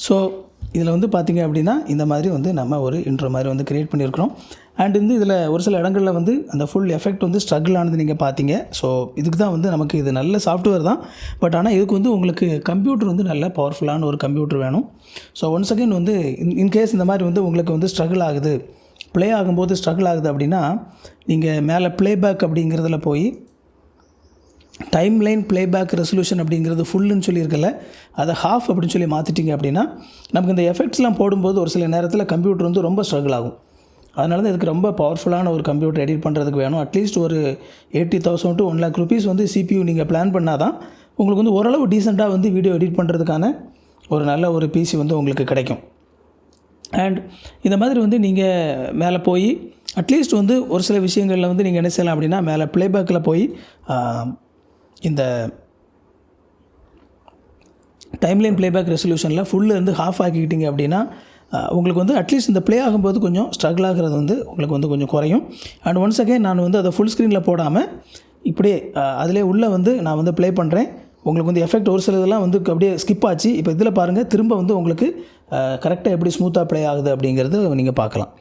ஸோ இதில் வந்து பார்த்திங்க அப்படின்னா இந்த மாதிரி வந்து நம்ம ஒரு இன்ட்ரோ மாதிரி வந்து க்ரியேட் பண்ணியிருக்கிறோம். அண்ட் வந்து இதில் ஒரு சில இடங்களில் வந்து அந்த ஃபுல் எஃபெக்ட் வந்து ஸ்ட்ரகிள் ஆனது நீங்கள் பார்த்தீங்க. ஸோ இதுக்கு தான் வந்து நமக்கு இது நல்ல சாஃப்ட்வேர் தான். பட் ஆனால் இதுக்கு வந்து உங்களுக்கு கம்ப்யூட்டர் வந்து நல்ல பவர்ஃபுல்லான ஒரு கம்ப்யூட்டர் வேணும். ஸோ ஒன்ஸ் அகெயின் வந்து இன்கேஸ் இந்த மாதிரி வந்து உங்களுக்கு வந்து ஸ்ட்ரகிள் ஆகுது, ப்ளே ஆகும்போது ஸ்ட்ரகிள் ஆகுது அப்படின்னா நீங்கள் மேலே ப்ளேபேக் அப்படிங்கிறதுல போய் டைம்லைன் ப்ளேபேக் ரெசல்யூஷன் அப்படிங்கிறது ஃபுல்லுன்னு சொல்லியிருக்கல, அதை ஹாஃப் அப்படின்னு சொல்லி மாற்றிட்டிங்க அப்படின்னா நமக்கு இந்த எஃபெக்ட்ஸ்லாம் போடும்போது ஒரு சில நேரத்தில் கம்ப்யூட்டர் வந்து ரொம்ப ஸ்ட்ரகிள் ஆகும். அதனால தான் இதுக்கு ரொம்ப பவர்ஃபுல்லான ஒரு கம்ப்யூட்டர் எடிட் பண்ணுறதுக்கு வேணும். அட்லீஸ்ட் ஒரு 80,000 to 1 lakh rupees வந்து CPU நீங்கள் பிளான் பண்ணால் தான் உங்களுக்கு வந்து ஓரளவு டீசெண்டாக வந்து வீடியோ எடிட் பண்ணுறதுக்கான ஒரு நல்ல ஒரு PC வந்து உங்களுக்கு கிடைக்கும். அண்ட் இந்த மாதிரி வந்து நீங்கள் மேலே போய் அட்லீஸ்ட் வந்து ஒரு சில விஷயங்களில் வந்து நீங்கள் என்ன செய்யலாம் அப்படின்னா மேலே ப்ளேபேக்கில் போய் இந்த டைம்லைன் ப்ளேபேக் ரெசல்யூஷனில் ஃபுல்லு வந்து ஹாஃப் ஆக்கிக்கிட்டிங்க அப்படின்னா உங்களுக்கு வந்து அட்லீஸ்ட் இந்த ப்ளே ஆகும்போது கொஞ்சம் ஸ்ட்ரகிள் ஆகிறது வந்து உங்களுக்கு வந்து கொஞ்சம் குறையும். அண்ட் ஒன்ஸ் அகேன் நான் வந்து அதை ஃபுல் ஸ்க்ரீனில் போடாமல் இப்படியே அதிலே உள்ளே வந்து நான் வந்து ப்ளே பண்ணுறேன். உங்களுக்கு வந்து எஃபெக்ட் ஒரு சிலதெல்லாம் வந்து அப்படியே ஸ்கிப் ஆச்சு. இப்போ இதில் பாருங்கள், திரும்ப வந்து உங்களுக்கு கரெக்டாக எப்படி ஸ்மூத்தாக ப்ளே ஆகுது அப்படிங்கிறது நீங்கள் பார்க்கலாம்.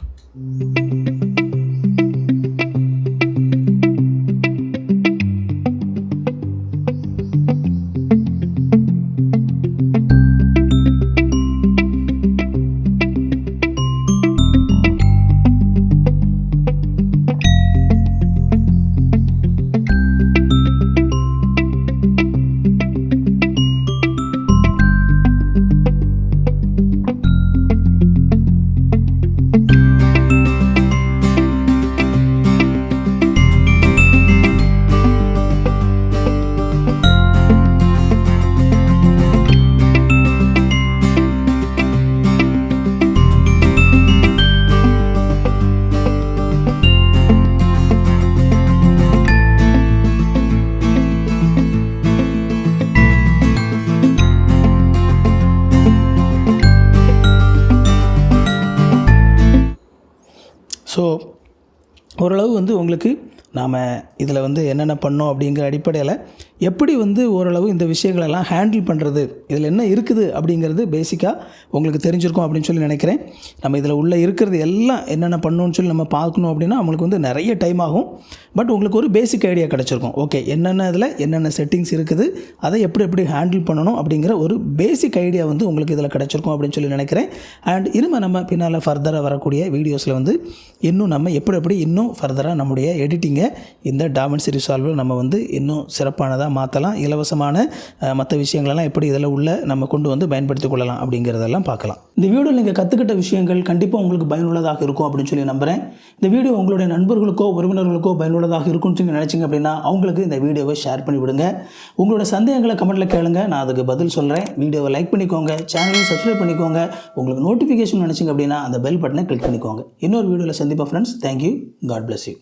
ஸோ ஓரளவு வந்து உங்களுக்கு நாம் இதில் வந்து என்னென்ன பண்ணோம் அப்படிங்கிற அடிப்படையில் எப்படி வந்து ஓரளவு இந்த விஷயங்களெல்லாம் ஹேண்டில் பண்ணுறது, இதில் என்ன இருக்குது அப்படிங்கிறது பேசிக்காக உங்களுக்கு தெரிஞ்சிருக்கும் அப்படின்னு சொல்லி நினைக்கிறேன். நம்ம இதில் உள்ளே இருக்கிறது எல்லாம் என்னென்ன பண்ணணும்னு சொல்லி நம்ம பார்க்கணும் அப்படின்னா நம்மளுக்கு வந்து நிறைய டைம் ஆகும். பட் உங்களுக்கு ஒரு பேசிக் ஐடியா கிடச்சிருக்கும். ஓகே, என்னென்ன இதில் என்னென்ன செட்டிங்ஸ் இருக்குது, அதை எப்படி ஹேண்டில் பண்ணணும் அப்படிங்கிற ஒரு பேசிக் ஐடியா வந்து உங்களுக்கு இதில் கிடச்சிருக்கும் அப்படின்னு சொல்லி நினைக்கிறேன். அண்ட் இனிமேல் நம்ம பின்னால் ஃபர்தராக வரக்கூடிய வீடியோஸில் வந்து இன்னும் நம்ம எப்படி இன்னும் ஃபர்தராக நம்முடைய எடிட்டிங்கை இந்த DaVinci Resolve நம்ம வந்து இன்னும் சிறப்பானதாக மாற்றலாம். இலவசமான மற்ற விஷயங்களெல்லாம் எப்படி இதில் உள்ள நம்ம கொண்டு வந்து பயன்படுத்திக் கொள்ளலாம் அப்படிங்கிறதெல்லாம் பார்க்கலாம். இந்த வீடியோவில் நீங்கள் கற்றுக்கிட்ட விஷயங்கள் கண்டிப்பாக உங்களுக்கு பயனுள்ளதாக இருக்கும் அப்படின்னு சொல்லி நம்புகிறேன். இந்த வீடியோ உங்களுடைய நண்பர்களுக்கோ உறவினர்களுக்கோ பயனுள்ளதாக இருக்கும்னு சொல்லி நினச்சிங்க அப்படின்னா அவங்களுக்கு இந்த வீடியோவை ஷேர் பண்ணி விடுங்க. உங்களோட சந்தேகங்களை கமெண்ட்டில் கேளுங்க, நான் அதுக்கு பதில் சொல்கிறேன். வீடியோவை லைக் பண்ணிக்கோங்க, சேனலையும் சப்ஸ்கிரைப் பண்ணிக்கோங்க. உங்களுக்கு நோட்டிஃபிகேஷன் நினச்சிங்க அப்படின்னா அந்த பெல் பட்டனை கிளிக் பண்ணிக்கோங்க. இன்னொரு வீடியோவில் சந்திப்போம் friends. Thank you. God bless you.